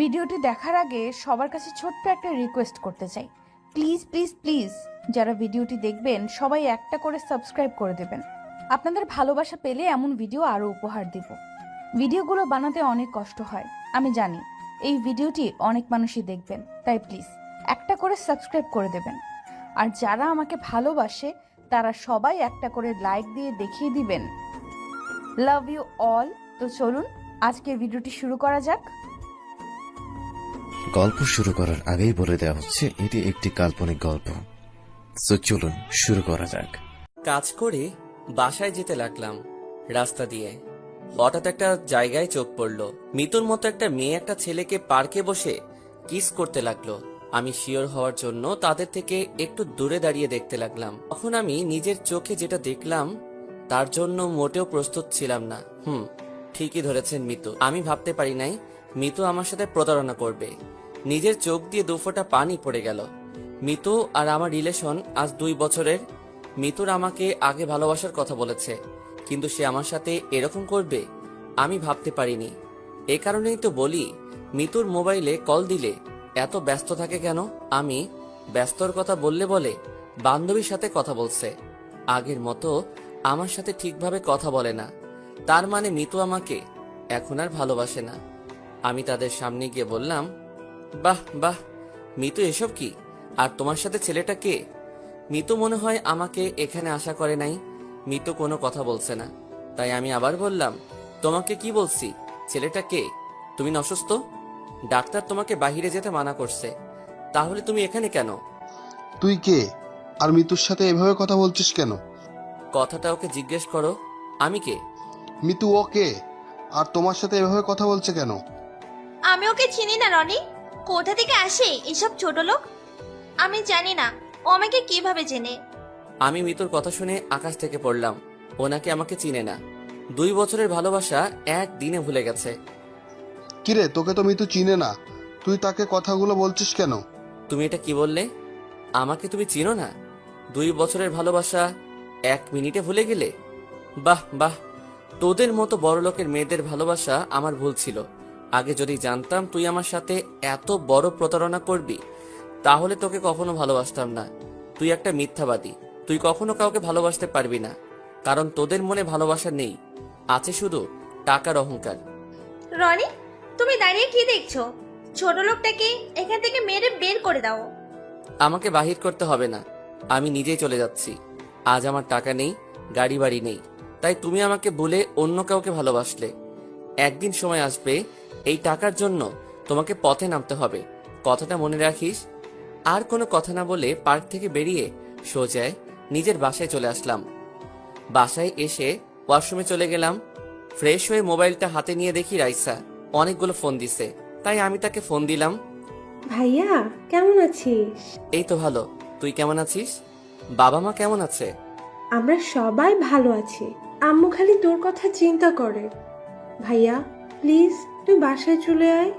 ভিডিওটি দেখার আগে সবার কাছে ছোট্ট একটা রিকোয়েস্ট করতে চাই। প্লিজ প্লিজ প্লিজ যারা ভিডিওটি দেখবেন সবাই একটা করে সাবস্ক্রাইব করে দেবেন। আপনাদের ভালোবাসা পেলে এমন ভিডিও আরও উপহার দিব। ভিডিওগুলো বানাতে অনেক কষ্ট হয়, আমি জানি। এই ভিডিওটি অনেক মানুষই দেখবেন, তাই প্লিজ একটা করে সাবস্ক্রাইব করে দেবেন। আর যারা আমাকে ভালোবাসে তারা সবাই একটা করে লাইক দিয়ে দেখিয়ে দিবেন লাভ ইউ অল। তো চলুন আজকের ভিডিওটি শুরু করা যাক। গল্প শুরু করার আগেই বলে দেওয়া হচ্ছে এটি একটি কাল্পনিক গল্প। তো চলুন শুরু করা যাক। কাজ করে বাসায় যেতে লাগলাম। রাস্তা দিয়ে হঠাৎ একটা জায়গায় চোখ পড়লো। মিতুর মতো একটা মেয়ে একটা ছেলেকে পার্কে বসে কিস করতে লাগলো। আমি শিওর হওয়ার জন্য তাদের থেকে একটু দূরে দাঁড়িয়ে দেখতে লাগলাম। তখন আমি নিজের চোখে যেটা দেখলাম তার জন্য মোটেও প্রস্তুত ছিলাম না। ঠিকই ধরেছেন মিতু। আমি ভাবতে পারি নাই মিতু আমার সাথে প্রতারণা করবে। নিজের চোখ দিয়ে দুফোঁটা পানি পড়ে গেল। মিতু আর আমার রিলেশন আজ 2 বছরের। মিতুর আমাকে আগে ভালোবাসার কথা বলেছে, কিন্তু সে আমার সাথে এরকম করবে আমি ভাবতে পারিনি। এ কারণেই তো বলি মিতুর মোবাইলে কল দিলে এত ব্যস্ত থাকে কেন। আমি ব্যস্তর কথা বললে বলে বান্ধবীর সাথে কথা বলছে, আগের মতো আমার সাথে ঠিকভাবে কথা বলে না। তার মানে মিতু আমাকে এখন আর ভালোবাসে না। আমি তাদের সামনে গিয়ে বললাম, বাহ বাহ মিতু, এসব কি? আর তোমার সাথে ছেলেটা কে? মিতু মনে হয় আমাকে এখানে আশা করে নাই। মিতু কোনো কথা বলছে না, তাই আমি আবার বললাম, তোমাকে কি বলছি? ছেলেটা কে? তুমি অসুস্থ? ডাক্তার তোমাকে বাহিরে যেতে মানা করছে, তাহলে তুমি এখানে কেন? তুই কে? আর মিতুর সাথে এভাবে কথা বলছিস কেন? কথাটা ওকে জিজ্ঞেস করো, আমি কে? মিতু ও কে? আর তোমার সাথে এভাবে কথা বলছে কেন? আমি ওকে চিনি না রনি। কোথা থেকে আসে এসব ছোট লোক? আমি জানি না ও আমাকে কিভাবে চেনে। আমি মিতুর কথা শুনে আকাশ থেকে পড়লাম। ও নাকি আমাকে চিনে না। 2 বছরের ভালোবাসা একদিনে ভুলে গেছে। কিরে, তোকে তো মিতু চিনে না, তুই তাকে কথাগুলো বলছিস কেন? তুমি এটা কি বললে? আমাকে তুমি চিনো না? 2 বছরের ভালোবাসা 1 মিনিটে ভুলে গেলে? বাহ বাহ, তোদের মতো বড় লোকের মেয়েদের ভালোবাসা আমার ভুল ছিল। আগে যদি জানতাম তুই আমার সাথে এত বড় প্রতারণা করবি তাহলে তোকে কখনো ভালোবাসতাম না। তুই একটা মিথ্যাবাদী। তুই কখনো কাউকে ভালোবাসতে পারবি না, কারণ তোদের মনে ভালোবাসা নেই, আছে শুধু টাকার অহংকার। রনি, তুমি দাঁড়িয়ে কি দেখছো? ছোট লোকটাকে এখান থেকে মেরে বের করে দাও। আমাকে বাহির করতে হবে না, আমি নিজেই চলে যাচ্ছি। আজ আমার টাকা নেই, গাড়ি বাড়ি নেই, তাই তুমি আমাকে ভুলে অন্য কাউকে ভালোবাসলে। একদিন সময় আসবে এই টাকার জন্য তোমাকে পথে নামতে হবে, কথাটা মনে রাখিস। আর কোনো কথা না বলে পার্ক থেকে বেরিয়ে সোজায় নিজের বাসায় চলে আসলাম। বাসায় এসে ওয়াশরুমে চলে গেলাম। ফ্রেশ হয়ে মোবাইলটা হাতে নিয়ে দেখি রাইসা অনেকগুলো ফোন দিছে, তাই আমি তাকে ফোন দিলাম। ভাইয়া, কেমন আছিস? এই তো ভালো, তুই কেমন আছিস? বাবা মা কেমন আছে? আমরা সবাই ভালো আছি। আম্মু খালি তোর কথা চিন্তা করে। ভাইয়া, প্লিজ তুই বাসায় চলে আয়।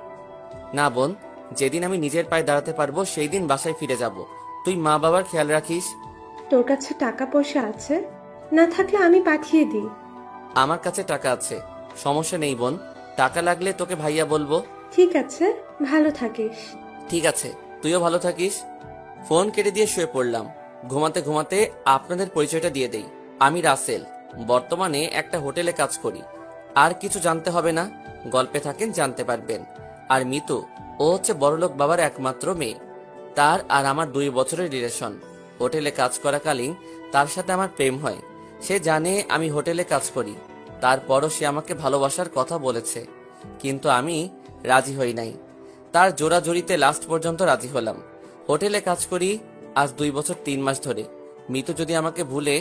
না বোন, যেদিন আমি নিজের পায়ে দাঁড়াতে পারবো সেই দিন বাসায় ফিরে যাব। তুই মা বাবার খেয়াল রাখিস। তোর কাছে টাকা পয়সা আছে? না থাকলে আমি পাঠিয়ে দিই। আমার কাছে টাকা আছে, সমস্যা নেই বোন। টাকা লাগলে তোকে ভাইয়া বলবো। ঠিক আছে, ভালো থাকিস। ঠিক আছে, তুইও ভালো থাকিস। ফোন কেটে দিয়ে শুয়ে পড়লাম। ঘুমাতে ঘুমাতে আপনাদের পরিচয়টা দিয়ে দেই। আমি রাসেল, বর্তমানে একটা হোটেলে কাজ করি। আর কিছু জানতে হবে না, গল্পে থাকেন জানতে পারবেন। আর মিতু, ও হচ্ছে বড়লোক বাবার একমাত্র মেয়ে। তার আর আমার 2 বছরের রিলেশন। হোটেলে কাজ করাকালীন তার সাথে আমার প্রেম হয়। সে জানে আমি হোটেলে কাজ করি, তারপরও সে আমাকে ভালোবাসার কথা বলেছে, কিন্তু আমি রাজি হই নাই। তার জোরাজোরিতে লাস্ট পর্যন্ত রাজি হলাম। হোটেলে কাজ করি আজ 2 বছর 3 মাস ধরে। মিতু যদি আমাকে ভুলে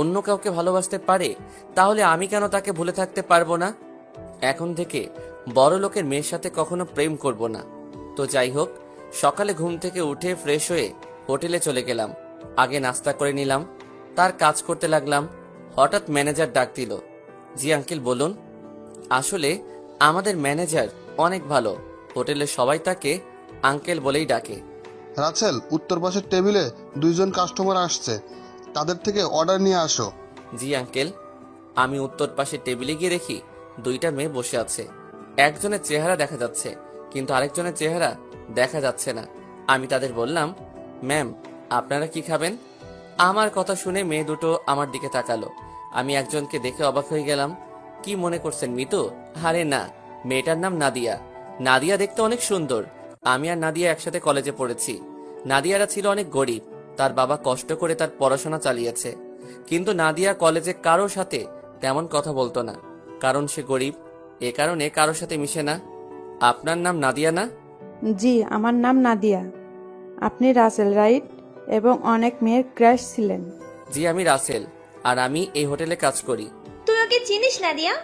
অন্য কাউকে ভালোবাসতে পারে তাহলে আমি কেন তাকে ভুলে থাকতে পারবো না? এখন থেকে বড় লোকের মেয়ের সাথে কখনো প্রেম করব না। তো যাই হোক, সকালে ঘুম থেকে উঠে ফ্রেশ হয়ে হোটেলে চলে গেলাম। আগে নাস্তা করে নিলাম, তার কাজ করতে লাগলাম। হঠাৎ ম্যানেজার ডাক দিল। জি আঙ্কেল বলুন। আসলে আমাদের ম্যানেজার অনেক ভালো, হোটেলের সবাই তাকে আঙ্কেল বলেই ডাকে। রাসেল, উত্তর পাশের টেবিলে 2জন কাস্টমার আসছে, তাদের থেকে অর্ডার নিয়ে আসো। জি আঙ্কেল। আমি উত্তর পাশে টেবিলে গিয়ে দেখি 2টা মেয়ে বসে আছে। একজনের চেহারা দেখা যাচ্ছে, কিন্তু আরেকজনের চেহারা দেখা যাচ্ছে না। আমি তাদের বললাম, ম্যাম আপনারা কি খাবেন? আমার কথা শুনে মেয়ে দুটো আমার দিকে তাকালো। আমি একজনকে দেখে অবাক হয়ে গেলাম। কি মনে করছেন মিতু? আরে না, মেয়েটার নাম নাদিয়া। নাদিয়া দেখতে অনেক সুন্দর। আমি আর নাদিয়া একসাথে কলেজে পড়েছি। নাদিয়ারা ছিল অনেক গরিব, তার বাবা কষ্ট করে তার পড়াশোনা চালিয়েছে। কিন্তু নাদিয়া কলেজে কারোর সাথে তেমন কথা বলতো না, কারণ সে গরিব। এ কারণে কারোর সাথে মিশে না। আপনার নাম নাদিয়া না? জি, আমার নাম নাদিয়া। আপনি রাসেল, রাইট? এবং অনেক মেয়ের ক্রাশ ছিলেন। জি, আমি রাসেল, আর আমি এই হোটেলে কাজ করি। তুই ওকে চিনিস নাদিয়া?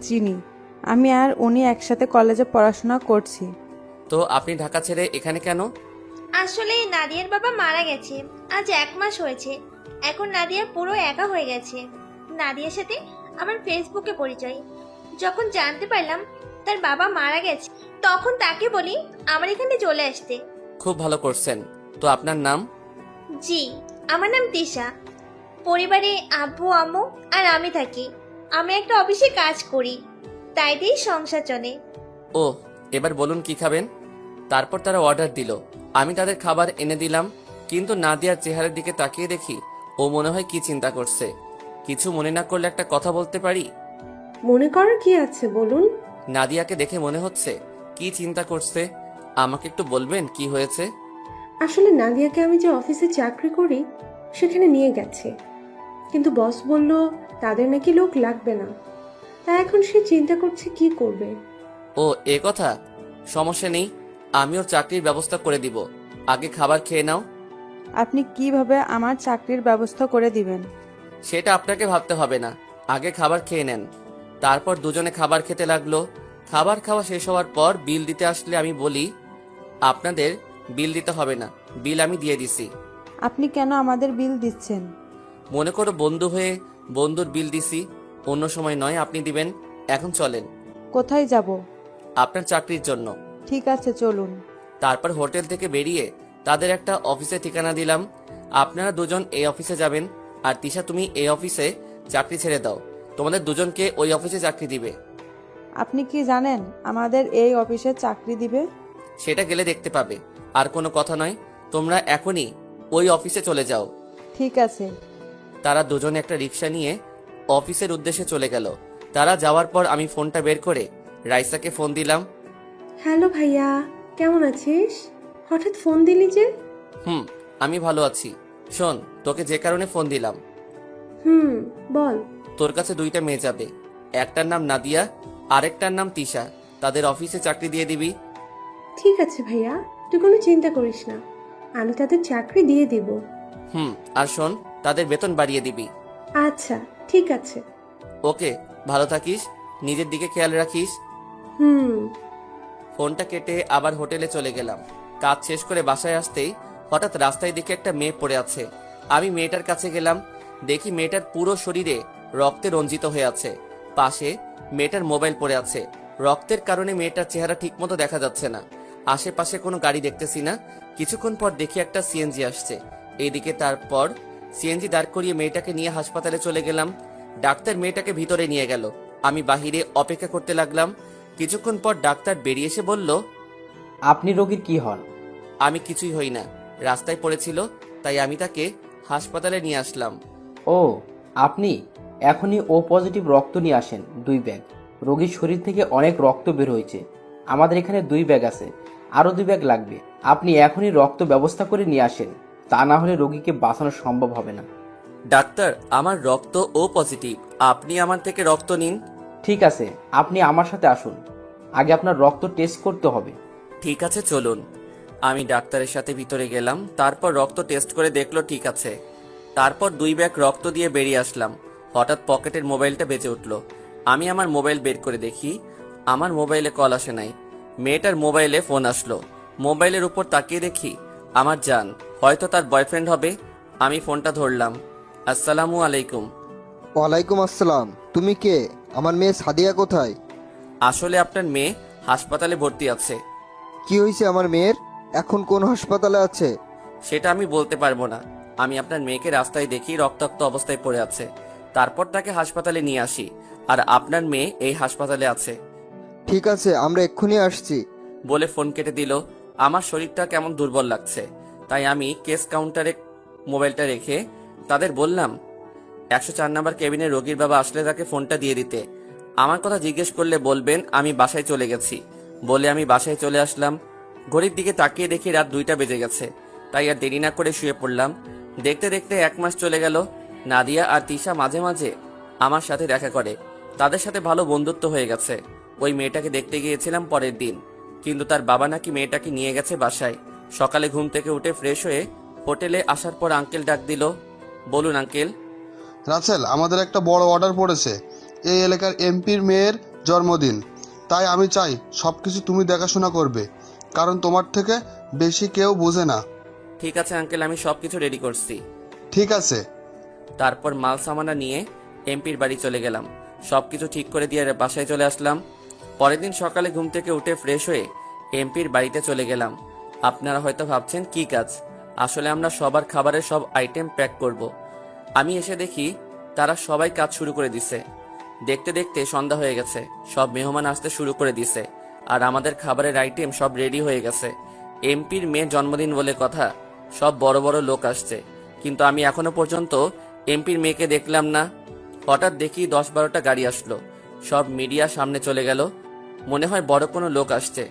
চিনি। আমি আর উনি একসাথে কলেজে পড়াশোনা করছি। তো আপনি ঢাকা ছেড়ে এখানে কেন? আসলে নাদিয়ার বাবা মারা গেছে, আজ 1 মাস হয়েছে। এখন নাদিয়া পুরো একা হয়ে গেছে। নাদিয়ার সাথে আমার ফেসবুকে পরিচয়। যখন জানতে পারলাম তার বাবা মারা গেছে, তখন তাকে বলি আমার এখানে চলে আসতে। খুব ভালো করছেন। তো আপনার নাম? জি, আমার নাম তিশা। পরিবারে আব্বু আম্মু আর আমি থাকি। আমি একটা অফিসে কাজ করি, তাই দিয়েই সংসার চলে। ও, এবার বলুন কি খাবেন? তারপর তারা অর্ডার দিল। আমি তাদের খাবার এনে দিলাম, কিন্তু নাদিয়ার চেহারার দিকে তাকিয়ে দেখি ও মনে হয় কি চিন্তা করছে। কিছু মনে না করলে একটা কথা বলতে পারি? মনে করার কি আছে বলুন? নাদিয়াকে দেখে মনে হচ্ছে কি চিন্তা করছে। আমাকে একটু বলবেন কি হয়েছে? আসলে নাদিয়াকে আমি যে অফিসে চাকরি করি সেখানে নিয়ে গেছে, কিন্তু বস বলল তাদের নাকি লোক লাগবে না। তাই এখন সে চিন্তা করছে কি করবে। ও, এ কথা। সমস্যা নেই, আমি ওর চাকরির ব্যবস্থা করে দিব। আগে খাবার খেয়ে নাও। আপনি কিভাবে আমার চাকরির ব্যবস্থা করে দিবেন? সেটা আপনাকে ভাবতে হবে না, আগে খাবার খেয়ে নেন। তারপর দুজনে খাবার খেতে লাগলো। খাবার খাওয়া শেষ হওয়ার পর বিল দিতে আসলে আমি বলি, আপনাদের বিল দিতে হবে না, বিল আমি দিয়ে দিছি। আপনি কেন আমাদের বিল দিচ্ছেন? মনে করো বন্ধু হয়ে বন্ধুর বিল দিছি, অন্য সময় নয়, আপনি দিবেন। এখন চলেন। কোথায় যাব? আপনার চাকরির জন্য। ঠিক আছে, চলুন। তারপর হোটেল থেকে বেরিয়ে তাদের একটা অফিসে ঠিকানা দিলাম। আপনারা দুজন এই অফিসে যাবেন, আর তিশা তুমি এই অফিসে চাকরি ছেড়ে দাও। তোমাদের দুজনকে ওই অফিসে চাকরি দিবে। আপনি কি জানেন আমাদের এই অফিসে চাকরি দিবে? সেটা গেলে দেখতে পাবে। আর কোনো কথা নয়, তোমরা এখনই ওই অফিসে চলে যাও। ঠিক আছে। তারা দুজনে একটা রিক্সা নিয়ে অফিসের উদ্দেশ্যে চলে গেল। তারা যাওয়ার পর আমি ফোনটা বের করে রাইসাকে ফোন দিলাম। হ্যালো ভাইয়া, কেমন আছিস? হঠাৎ ফোন দিলি যে? আমি ভালো আছি। শোন, তোকে যে কারণে ফোন দিলাম, বল। তোর কাছে 2টা মেয়ে যাবে। একটার নাম নাদিয়া, আরেকটার নাম তিশা। তাদের অফিসে চাকরি দিয়ে দিবি। ঠিক আছে ভাইয়া, তুই কোনো চিন্তা করিস না, আমি তাদের চাকরি দিয়ে দিব। আর শোন, তাদের বেতন বাড়িয়ে দিবি। আচ্ছা ঠিক আছে। ওকে, ভালো থাকিস, নিজের দিকে খেয়াল রাখিস। ফোনটা কেটে আবার হোটেলে চলে গেলাম। কাজ শেষ করে বাসায় আসতেই হঠাৎ রাস্তায় দিকে একটা মেয়ে পড়ে আছে। আমি মেয়েটার কাছে গেলাম, দেখি মেয়েটার পুরো শরীরে রক্তে রঞ্জিত হয়ে আছে। পাশে মেয়েটার মোবাইল পড়ে আছে। রক্তের কারণে মেয়েটার চেহারা ঠিকমতো দেখা যাচ্ছে না। আশেপাশে কোনো গাড়ি দেখতেছি না। কিছুক্ষণ পর দেখি একটা সিএনজি আসছে এইদিকে। তারপর সিএনজি দাঁড় করিয়ে মেয়েটাকে নিয়ে হাসপাতালে চলে গেলাম। ডাক্তার মেয়েটাকে ভিতরে নিয়ে গেল। আমি বাহিরে অপেক্ষা করতে লাগলাম। কিছুক্ষণ পর ডাক্তার বেরিয়ে এসে বলল, আপনি রোগীর কি হন? আমি কিছুই হই না, রাস্তায় পড়েছিল, তাই আমি তাকে হাসপাতালে নিয়ে আসলাম। ও, আপনি এখনই ও পজিটিভ রক্ত নিয়ে আসেন 2 ব্যাগ। রোগীর শরীর থেকে অনেক রক্ত বের হয়েছে। আমাদের এখানে 2 ব্যাগ আছে, আরো 2 ব্যাগ লাগবে। আপনি এখনই রক্ত ব্যবস্থা করে নিয়ে আসেন, তা না হলে রোগীকে বাঁচানো সম্ভব হবে না। ডাক্তার, আমার রক্ত ও পজিটিভ, আপনি আমার থেকে রক্ত নিন। ঠিক আছে, আপনি আমার সাথে আসুন, আগে আপনার রক্ত টেস্ট করতে হবে। ঠিক আছে, চলুন। আমি ডাক্তারের সাথে ভিতরে গেলাম। তারপর রক্ত টেস্ট করে দেখলো ঠিক আছে। তারপর 2 ব্যাগ রক্ত দিয়ে বেরিয়ে আসলাম। হঠাৎ পকেটের মোবাইলটা বেজে উঠল। আমি আমার মোবাইল বের করে দেখি আমার মোবাইলে কল আসে নাই। মেয়েটার মোবাইলে ফোন আসলো। মোবাইলের উপর তাকিয়ে দেখি আমার জান, হয়তো তার বয়ফ্রেন্ড হবে। আমি ফোনটা ধরলাম। আসসালামু আলাইকুম। ওয়ালাইকুম আসসালাম। তুমি কে? আমার মেয়ে সাদিয়া কোথায়? আসলে আপনার মেয়ে হাসপাতালে ভর্তি আছে। কি হয়েছে আমার মেয়ের? এখন কোন হাসপাতালে আছে? সেটা আমি বলতে পারবো না। আমি আপনার মেয়েকে রাস্তায় দেখি রক্তাক্ত অবস্থায় পড়ে আছে। তারপর তাকে হাসপাতালে নিয়ে আসি, আর আপনার মেয়ে এই হাসপাতালে আছে। ঠিক আছে, আমরা এক্ষুনি আসছি। বলে ফোন কেটে দিল। আমার শরীরটা কেমন দুর্বল লাগছে, তাই আমি কেস কাউন্টারে মোবাইলটা রেখে তাদের বললাম 104 নম্বর কেবিনে রোগীর বাবা আসলে তাকে ফোনটা দিয়ে দিতে। আমার কথা জিজ্ঞেস করলে বলবেন আমি বাসায় চলে গেছি। বলে আমি বাসায় চলে আসলাম। ঘড়ির দিকে তাকিয়ে দেখি রাত 2টা বেজে গেছে, তাই আর দেরি না করে শুয়ে পড়লাম। দেখতে দেখতে 1 মাস চলে গেল। নাদিয়া আর তিশা মাঝে মাঝে আমার সাথে দেখা করে, তাদের সাথে ভালো বন্ধুত্ব হয়ে গেছে। ওই মেয়েটাকে দেখতে গিয়েছিলাম পরের দিন, কিন্তু তার বাবা নাকি মেয়েটাকে নিয়ে গেছে বাসায়। সকালে ঘুম থেকে উঠে ফ্রেশ হয়ে হোটেলে আসার পর আঙ্কেল ডাক দিল। বলুন আঙ্কেল। রাসেল, আমাদের একটা বড় অর্ডার পড়েছে। এই এলাকার এমপির মেয়ের জন্মদিন, তাই আমি চাই সব কিছু তুমি দেখাশোনা করবে, কারণ তোমার থেকে বেশি কেউ বোঝে না। ঠিক আছে আঙ্কেল, আমি সবকিছু রেডি করছি। ঠিক আছে। তারপর মাল সামানা নিয়ে এমপির বাড়ি চলে গেলাম। সবকিছু ঠিক করে দিয়ে বাসায় চলে আসলাম। পরের দিন সকালে ঘুম থেকে উঠে ফ্রেশ হয়ে এমপির বাড়িতে চলে গেলাম। আপনারা হয়তো ভাবছেন কি কাজ, আসলে আমরা সবার খাবারের সব আইটেম প্যাক করব। আমি এসে দেখি তারা সবাই কাজ শুরু করে দিছে। দেখতে দেখতে সন্ধ্যা হয়ে গেছে, সব মেহমান আসতে শুরু করে দিছে, আর আমাদের খাবারের আইটেম সব রেডি হয়ে গেছে। এমপির মেয়ের জন্মদিন বলে কথা, সব বড় বড় লোক আসছে, কিন্তু আমি এখনো পর্যন্ত এমপির মেয়েকে দেখলাম না। হঠাৎ দেখি 10-12টা গাড়ি আসলো, সব মিডিয়া সামনে চলে গেল। মনে হয় বড় কোনো লোক আসছে।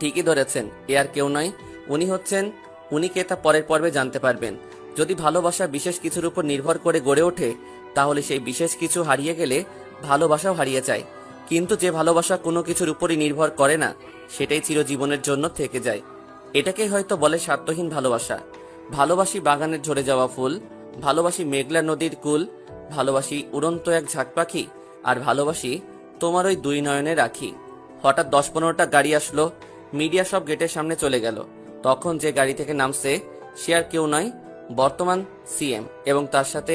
ঠিকই ধরেছেন, এ আর কেউ নয়, উনি কে তা পরের পর্বে জানতে পারবেন। যদি ভালোবাসা বিশেষ কিছুর উপর নির্ভর করে গড়ে ওঠে, তাহলে সেই বিশেষ কিছু হারিয়ে গেলে ভালোবাসাও হারিয়ে যায়। কিন্তু যে ভালোবাসা কোনো কিছুর উপরই নির্ভর করে না, সেটাই চিরজীবনের জন্য থেকে যায়। এটাকেই হয়তো বলে স্বার্থহীন ভালোবাসা। ভালোবাসি বাগানের ঝরে যাওয়া ফুল, ভালোবাসি মেঘলা নদীর কুল, ভালোবাসি উড়ন্ত এক ঝাঁক পাখি, আর ভালোবাসি তোমার ওই 2 নয়নে রাখি। হঠাৎ 10-15টা গাড়ি আসলো, মিডিয়া সব গেটের সামনে চলে গেল। তখন যে গাড়ি থেকে নামছে সে আর কেউ নয়, বর্তমান সিএম, এবং তার সাথে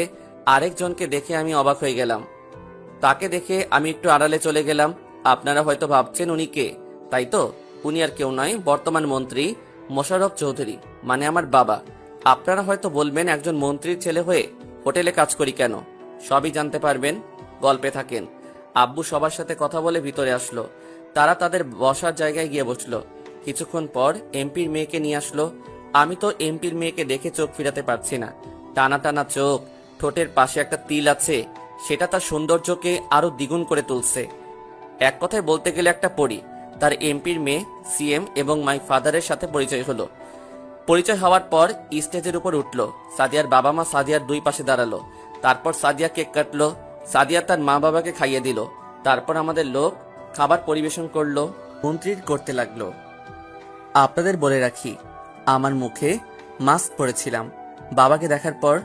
আরেকজনকে দেখে আমি অবাক হয়ে গেলাম। তাকে দেখে আমি একটু আড়ালে চলে গেলাম। আপনারা হয়তো ভাবছেন উনি কে, তাই তো? উনি আর কেউ নয়, বর্তমান মন্ত্রী মোশাররফ চৌধুরী, মানে আমার বাবা। আপনারা হয়তো বলবেন একজন মন্ত্রীর ছেলে হয়ে হোটেলে কাজ করি কেন? সবই জানতে পারবেন, গল্পে থাকেন। আব্বু সবার সাথে কথা বলে ভিতরে আসলো। তারা তাদের বসার জায়গায় গিয়ে বসলো। কিছুক্ষণ পর এমপির মেয়েকে নিয়ে আসলো। আমি তো এমপির মেয়েকে দেখে চোখ ফিরাতে পারছি না। টানা টানা চোখ, ঠোঁটের পাশে একটা তিল আছে, সেটা তার সৌন্দর্যকে আরো দ্বিগুণ করে তুলছে। এক কথায় বলতে গেলে একটা পরী। তার এমপির মেয়ে সিএম এবং মাই ফাদারের সাথে পরিচয় হলো। পরিচয় হওয়ার পর স্টেজের উপর উঠলো। সাদিয়ার বাবা মা সাদিয়ার 2 পাশে দাঁড়ালো। তারপর সাদিয়া কেক কাটলো। সাদিয়া তার মা বাবাকে খাইয়ে দিল। তারপর আমাদের লোক খাবার পরিবেশন করলো। মন্ত্রীর করতে লাগলো। আপনাদের বলে রাখি, আমার মুখে মাস্ক পরেছিলাম বাবাকে দেখার পর।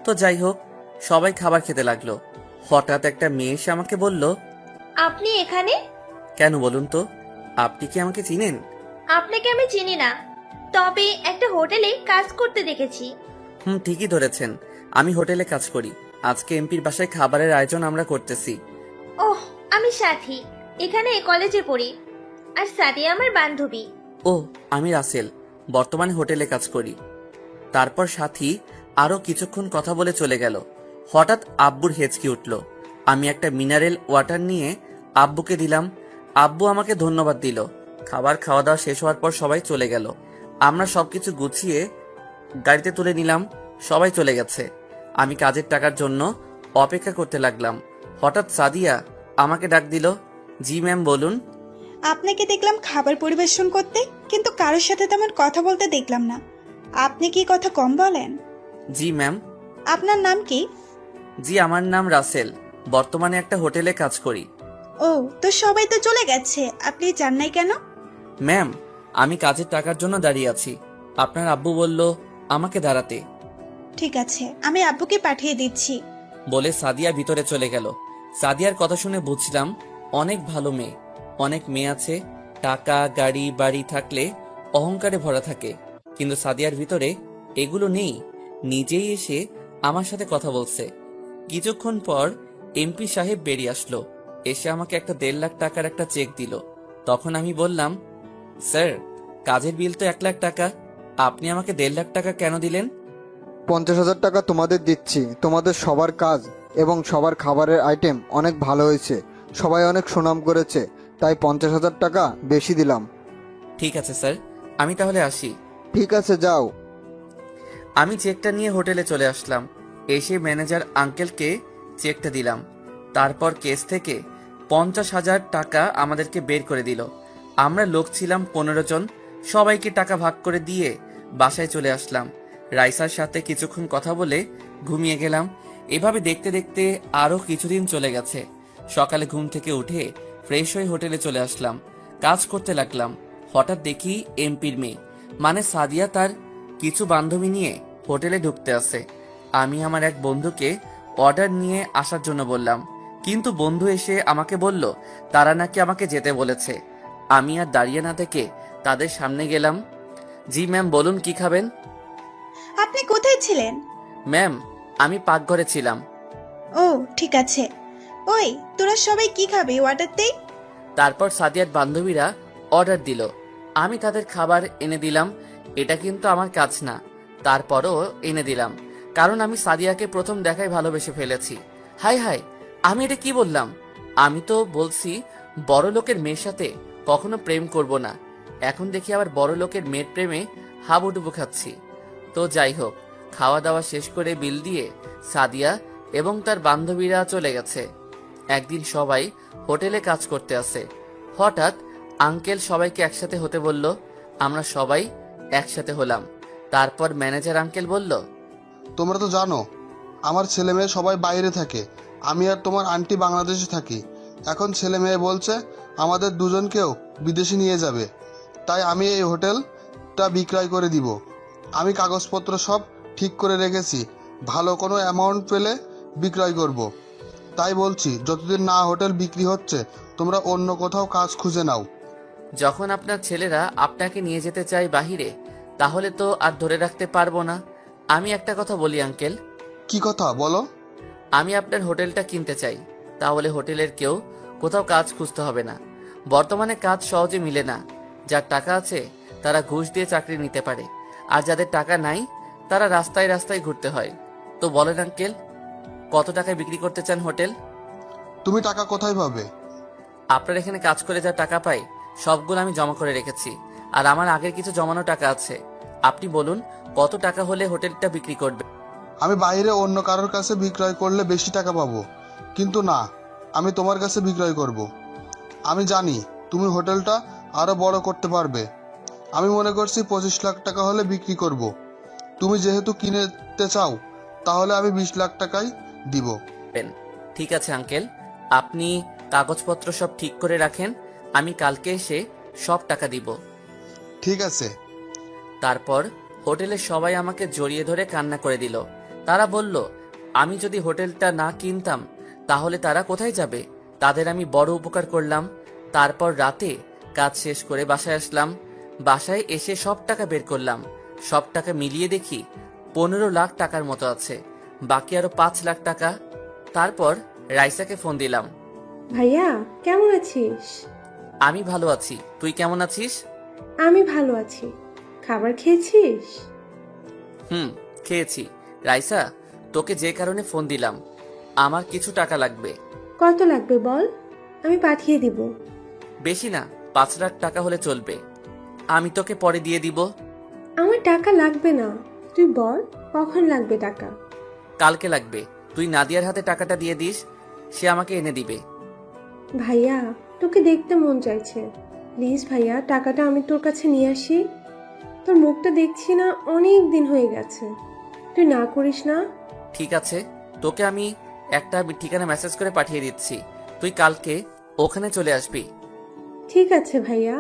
তো যাই হোক, সবাই খাবার খেতে লাগলো। হঠাৎ একটা মেয়ে এসে আমাকে বলল, আপনি এখানে? কেন বলুন তো, আপনি কি আমাকে চিনেন? আপনাকে আমি চিনি না, তবে একটা হোটেলে কাজ করতে দেখেছি। ঠিকই ধরেছেন, আমি হোটেলে কাজ করি। আজকে এমপির বাসায় খাবারের আয়োজন আমরা করতেছি। ওহ, আমি সাথী, এখানে কলেজে পড়ি। আর সাদিয়া আমার বান্ধবী। ও, আমি রাসেল, বর্তমানে হোটেলে কাজ করি। তারপর সাথী আরো কিছুক্ষণ কথা বলে চলে গেল। হঠাৎ আব্বুর হেঁচকি উঠল। আমি একটা মিনারেল ওয়াটার নিয়ে আব্বুকে দিলাম। আব্বু আমাকে ধন্যবাদ দিল। খাবার খাওয়া দাওয়া শেষ হওয়ার পর সবাই চলে গেল। আমরা সবকিছু গুছিয়ে গাড়িতে তুলে নিলাম। সবাই চলে গেছে। আমি কাজের টাকার জন্য অপেক্ষা করতে লাগলাম। হঠাৎ সাদিয়া আমাকে ডাক দিল। জি ম্যাম, বলুন। আপনাকে দেখলাম খাবার পরিবেশন করতে, কিন্তু কারোর সাথে তেমন কথা বলতে দেখলাম না। আপনি কি কথা কম বলেন? জি ম্যাম। আপনার নাম কি? জি, আমার নাম রাসেল, বর্তমানে একটা হোটেলে কাজ করি। ও, তো সবাই তো চলে গেছে, আপনি যান নাই কেন? ম্যাম, আমি কাজের টাকার জন্য দাঁড়িয়ে আছি। আপনার আব্বু বলল আমাকে দাঁড়াতে। ঠিক আছে, আমি আব্বুকে পাঠিয়ে দিচ্ছি। বলে সাদিয়া ভিতরে চলে গেল। সাদিয়ার কথা শুনে বুঝলাম অনেক ভালো মেয়ে। অনেক মেয়ে আছে, টাকা গাড়ি বাড়ি থাকলে অহংকারে ভরা থাকে, কিন্তু সাদিয়ার ভিতরে এগুলো নেই। নিজেই এসে আমার সাথে কথা বলছে। কিছুক্ষণ পর এমপি সাহেব বেরিয়ে আসলো। এসে আমাকে একটা 1.5 লাখ টাকার একটা চেক দিল। তখন আমি বললাম, স্যার, কাজের বিল তো 1 লাখ টাকা, আপনি আমাকে 1.5 লাখ টাকা কেন দিলেন? 50,000 টাকা তোমাদের দিচ্ছি। তোমাদের সবার কাজ এবং সবার খাবারের আইটেম অনেক ভালো হয়েছে, সবাই অনেক সুনাম করেছে, তাই 50,000 টাকা বেশি দিলাম। ঠিক আছে স্যার, আমি তাহলে আসি। ঠিক আছে, যাও। আমি চেকটা নিয়ে হোটেলে চলে আসলাম। এসে ম্যানেজার আঙ্কেলকে চেকটা দিলাম। তারপর কেস থেকে 50,000 টাকা আমাদেরকে বের করে দিল। আমরা লোক ছিলাম 15 জন। সবাইকে টাকা ভাগ করে দিয়ে বাসায় চলে আসলাম। রাইসার সাথে কিছুক্ষণ কথা বলে ঘুমিয়ে গেলাম। এভাবে দেখতে দেখতে আরও কিছুদিন চলে গেছে। সকালে ঘুম থেকে উঠে ফ্রেশ হয়ে হোটেলে চলে আসলাম। কাজ করতে লাগলাম। হঠাৎ দেখি এমপির মেয়ে মানে সাদিয়া তার কিছু বান্ধবী নিয়ে হোটেলে ঢুকতে আসে। আমি আমার এক বন্ধুকে অর্ডার নিয়ে আসার জন্য বললাম, কিন্তু বন্ধু এসে আমাকে বলল তারা নাকি আমাকে যেতে বলেছে। আমি আর দাঁড়িয়ে না থেকে তাদের সামনে গেলাম। জি ম্যাম, বলুন কি খাবেন? আপনি কোথায় ছিলেন? ম্যাম, আমি পাকঘরে ছিলাম। ও ঠিক আছে। ওই তোরা সবাই কি খাবে, অর্ডার দেই? তারপর সাদিয়ার বান্ধবীরা অর্ডার দিল। আমি তাদের খাবার এনে দিলাম। এটা কিন্তু আমার কাজ না, তারপরও এনে দিলাম, কারণ আমি সাদিয়াকে প্রথম দেখায় ভালোবেসে ফেলেছি। হাই হাই, আমি এটা কি বললাম? আমি তো বলছি বড় লোকের মেয়ের সাথে কখনো প্রেম করব না। এখন দেখি আবার বড় লোকের মেয়ের প্রেমে হাবুডুবু খাচ্ছি। তো যাই হোক, খাওয়া দাওয়া শেষ করে বিল দিয়ে সাদিয়া এবং তার বান্ধবীরা চলে গেছে। একদিন সবাই হোটেলে কাজ করতে আসে। হঠাৎ আঙ্কেল সবাইকে একসাথে হতে বলল। আমরা সবাই একসাথে হলাম। তারপর ম্যানেজার আঙ্কেল বলল, তোমরা তো জানো আমার ছেলে মেয়ে সবাই বাইরে থাকে, আমি আর তোমার আন্টি বাংলাদেশে থাকি। এখন ছেলে মেয়ে বলছে আমাদের দুজনকেও বিদেশে নিয়ে যাবে, তাই আমি এই হোটেলটা বিক্রয় করে দিব। আমি কাগজপত্র সব ঠিক করে রেখেছি, ভালো কোনো অ্যামাউন্ট পেলে বিক্রয় করব। তাই বলছি যতদিন না হোটেল বিক্রি হচ্ছে তোমরা অন্য কোথাও কাজ খুঁজে নাও। যখন আপনার ছেলেরা আপনাকে নিয়ে যেতে চায় বাহিরে, তাহলে তো আর ধরে রাখতে পারবো না। আমি একটা কথা বলি আঙ্কেল। কি কথা বলো? আমি আপনার হোটেলটা কিনতে চাই, তাহলে হোটেলের কেউ কোথাও কাজ খুঁজতে হবে না। বর্তমানে কাজ সহজে মিলে না। যার টাকা আছে তারা ঘুষ দিয়ে চাকরি নিতে পারে, আর যাদের টাকা নাই তারা রাস্তায় রাস্তায় ঘুরতে হয়। তো বলেন আঙ্কেল, কত টাকায় বিক্রি করতে চান হোটেল? তুমি টাকা কোথায় পাবে? আপনার এখানে কাজ করে যা টাকা পাই সবগুলো আমি জমা করে রেখেছি, আর আমার আগের কিছু জমানো টাকা আছে। আপনি বলুন কত টাকা হলে হোটেলটা বিক্রি করবে? আমি বাইরে অন্য কারোর কাছে বিক্রয় করলে বেশি টাকা পাবো, কিন্তু না, আমি তোমার কাছে বিক্রয় করব। আমি জানি তুমি হোটেলটা আরো বড় করতে পারবে। আমি মনে করছি 25 লাখ টাকা হলে বিক্রি করব। তুমি যেহেতু কিনতে চাও তাহলে আমি 20 লাখ টাকাই দিব। ঠিক আছে আঙ্কেল, আপনি কাগজপত্র সব ঠিক করে রাখেন, আমি কালকে এসে সব টাকা দিব। ঠিক আছে। তারপর হোটেলের সবাই আমাকে জড়িয়ে ধরে কান্না করে দিল। তারা বলল আমি যদি হোটেলটা না কিনতাম তাহলে তারা কোথায় যাবে। তাদের আমি বড় উপকার করলাম। তারপর রাতে কাজ শেষ করে বাসায় আসলাম। বাসায় এসে সব টাকা বের করলাম। সব টাকা মিলিয়ে দেখি 15 লাখ টাকার মতো আছে, বাকি আরো 5 লাখ টাকা। তারপর রাইসাকে ফোন দিলাম। ভাইয়া কেমন আছিস? আমি ভালো আছি, তুই কেমন আছিস? আমি ভালো আছি। খাবার খেয়েছিস? খেয়েছি। রাইসা, তোকে যে কারণে ফোন দিলাম, আমার কিছু টাকা লাগবে। কত লাগবে বল, আমি পাঠিয়ে দিব। বেশি না, 5 লাখ টাকা হলে চলবে। আমি তোকে পরে দিয়ে দিব। আমার টাকা লাগবে না, তুই বল কখন লাগবে টাকা। কালকে লাগবে। তুই নাদিয়ার হাতে টাকাটা দিয়ে দিস, সে আমাকে এনে দিবে। ভাইয়া তোকে দেখতে মন চাইছে, প্লিজ ভাইয়া টাকাটা আমি তোর কাছে নিয়ে আসি। তোর মুখটা দেখছি না, অনেক দিন হয়ে গেছে, তুই না করিস না। ঠিক আছে, তোকে আমি একটা ঠিকানা মেসেজ করে পাঠিয়ে দিচ্ছি, তুই কালকে ওখানে চলে আসবি। ঠিক আছে ভাইয়া।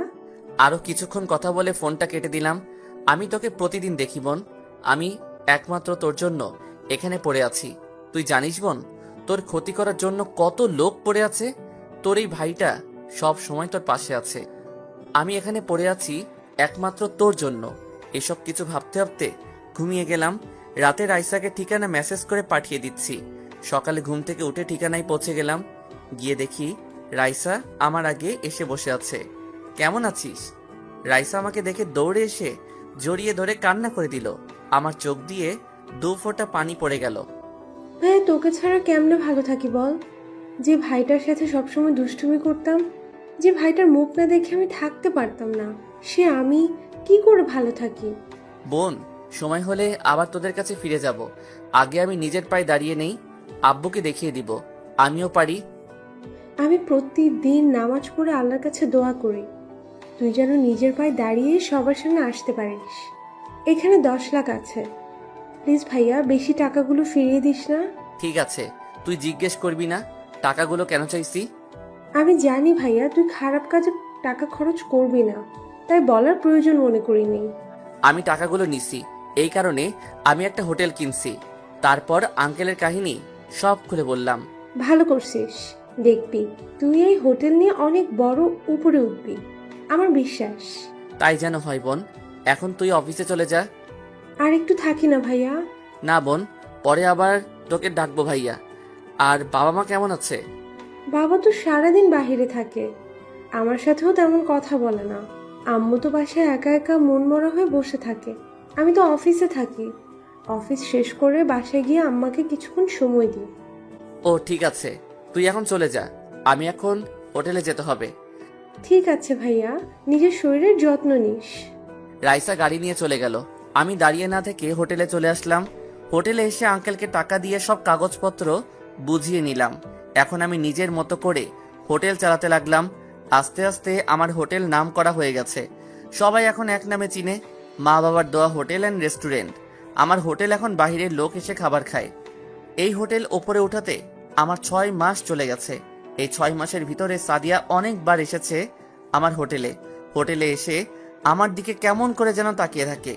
আরো কিছুক্ষণ কথা বলে ফোনটা কেটে দিলাম। আমি তোকে প্রতিদিন দেখি বোন, আমি একমাত্র তোর জন্য এখানে পড়ে আছি। তুই জানিস বোন, তোর ক্ষতি করার জন্য কত লোক পড়ে আছে। তোর এই ভাইটা সব সময় তোর পাশে আছে। আমি এখানে পড়ে আছি একমাত্র তোর জন্য। এসব কিছু ভাবতে ভাবতে ঘুমিয়ে গেলাম। রাতে রাইসাকে ঠিকানা মেসেজ করে পাঠিয়ে দিচ্ছি। সকালে ঘুম থেকে উঠে ঠিকানায় পৌঁছে গেলাম। গিয়ে দেখি রাইসা আমার আগে এসে বসে আছে। কেমন আছিস? রাইসা আমাকে দেখে দৌড়ে এসে জড়িয়ে ধরে কান্না করে দিল। আমার চোখ দিয়ে 2 ফোঁটা পানি পড়ে গেল। ভাইয়া তোকে ছাড়া কেমনে ভালো থাকি বল, যে ভাইটার সাথে সবসময় দুষ্টুমি করতাম যে ভাইটার মুখ না দেখে আমি থাকতে পারতাম না, সে আমি কি করে ভালো থাকি? বোন, সময় হলে আবার তোদের কাছে ফিরে যাব। আগে আমি নিজের পায়ে দাঁড়িয়ে নেই, আব্বুকে দেখিয়ে দিব আমিও পারি। আমি প্রতিদিন নামাজ পড়ে আল্লাহর কাছে দোয়া করি তুই যেন নিজের পায়ে দাঁড়িয়ে সবার সামনে আসতে পারিস। এখানে 10 লাখ আছে, প্লিজ ভাইয়া বেশি টাকাগুলো ফিরিয়ে দিস না। ঠিক আছে, তুই জিজ্ঞেস করবি না টাকাগুলো কেন চাইছি? আমি জানি ভাইয়া তুই খারাপ কাজে টাকা খরচ করবি না, তাই বলার প্রয়োজন মনে করিনি। আমি টাকাগুলো নিছি এই কারণে আমি একটা হোটেল কিনছি। তারপর আঙ্কেলের কাহিনী সব খুলে বললাম। ভালো করছিস, দেখবি তুই এই হোটেল নিয়ে অনেক বড় উপরে উঠবি, আমার বিশ্বাস। তাই যেন হয় বোন। এখন তুই অফিসে চলে যা। আর একটু থাকি না ভাইয়া? না বোন, পরে আবার তোকে ডাকবো ভাইয়া। আর বাবা মা কেমন আছে? বাবা তো সারাদিন বাহিরে থাকে, আমার সাথেও তেমন কথা বলে না। আম্মু তো বাসায় একা একা মন মরা হয়ে বসে থাকে। আমি তো অফিসে থাকি, অফিস শেষ করে বাসায় গিয়ে আম্মাকে কিছুক্ষণ সময় দিই। ও ঠিক আছে, তুই এখন চলে যা, আমি এখন হোটেলে যেতে হবে। ঠিক আছে ভাইয়া, নিজের শরীরের যত্ন নিস। রাইসা গাড়ি নিয়ে চলে গেল। আমি দাঁড়িয়ে না থেকে হোটেলে চলে আসলাম। হোটেলে এসে আঙ্কেলকে টাকা দিয়ে সব কাগজপত্র বুঝিয়ে নিলাম। এখন আমি নিজের মতো করে হোটেল চালাতে লাগলাম। আস্তে আস্তে আমার হোটেল নাম করা হয়ে গেছে, সবাই এখন এক নামে চিনে, মা বাবার দেওয়া হোটেল অ্যান্ড রেস্টুরেন্ট। আমার হোটেল এখন বাইরের লোক এসে খাবার খায়। এই হোটেল ওপরে উঠাতে আমার 6 মাস চলে গেছে। এই 6 মাসের ভিতরে সাদিয়া অনেকবার এসেছে আমার হোটেলে এসে আমার দিকে কেমন করে যেন তাকিয়ে থাকে।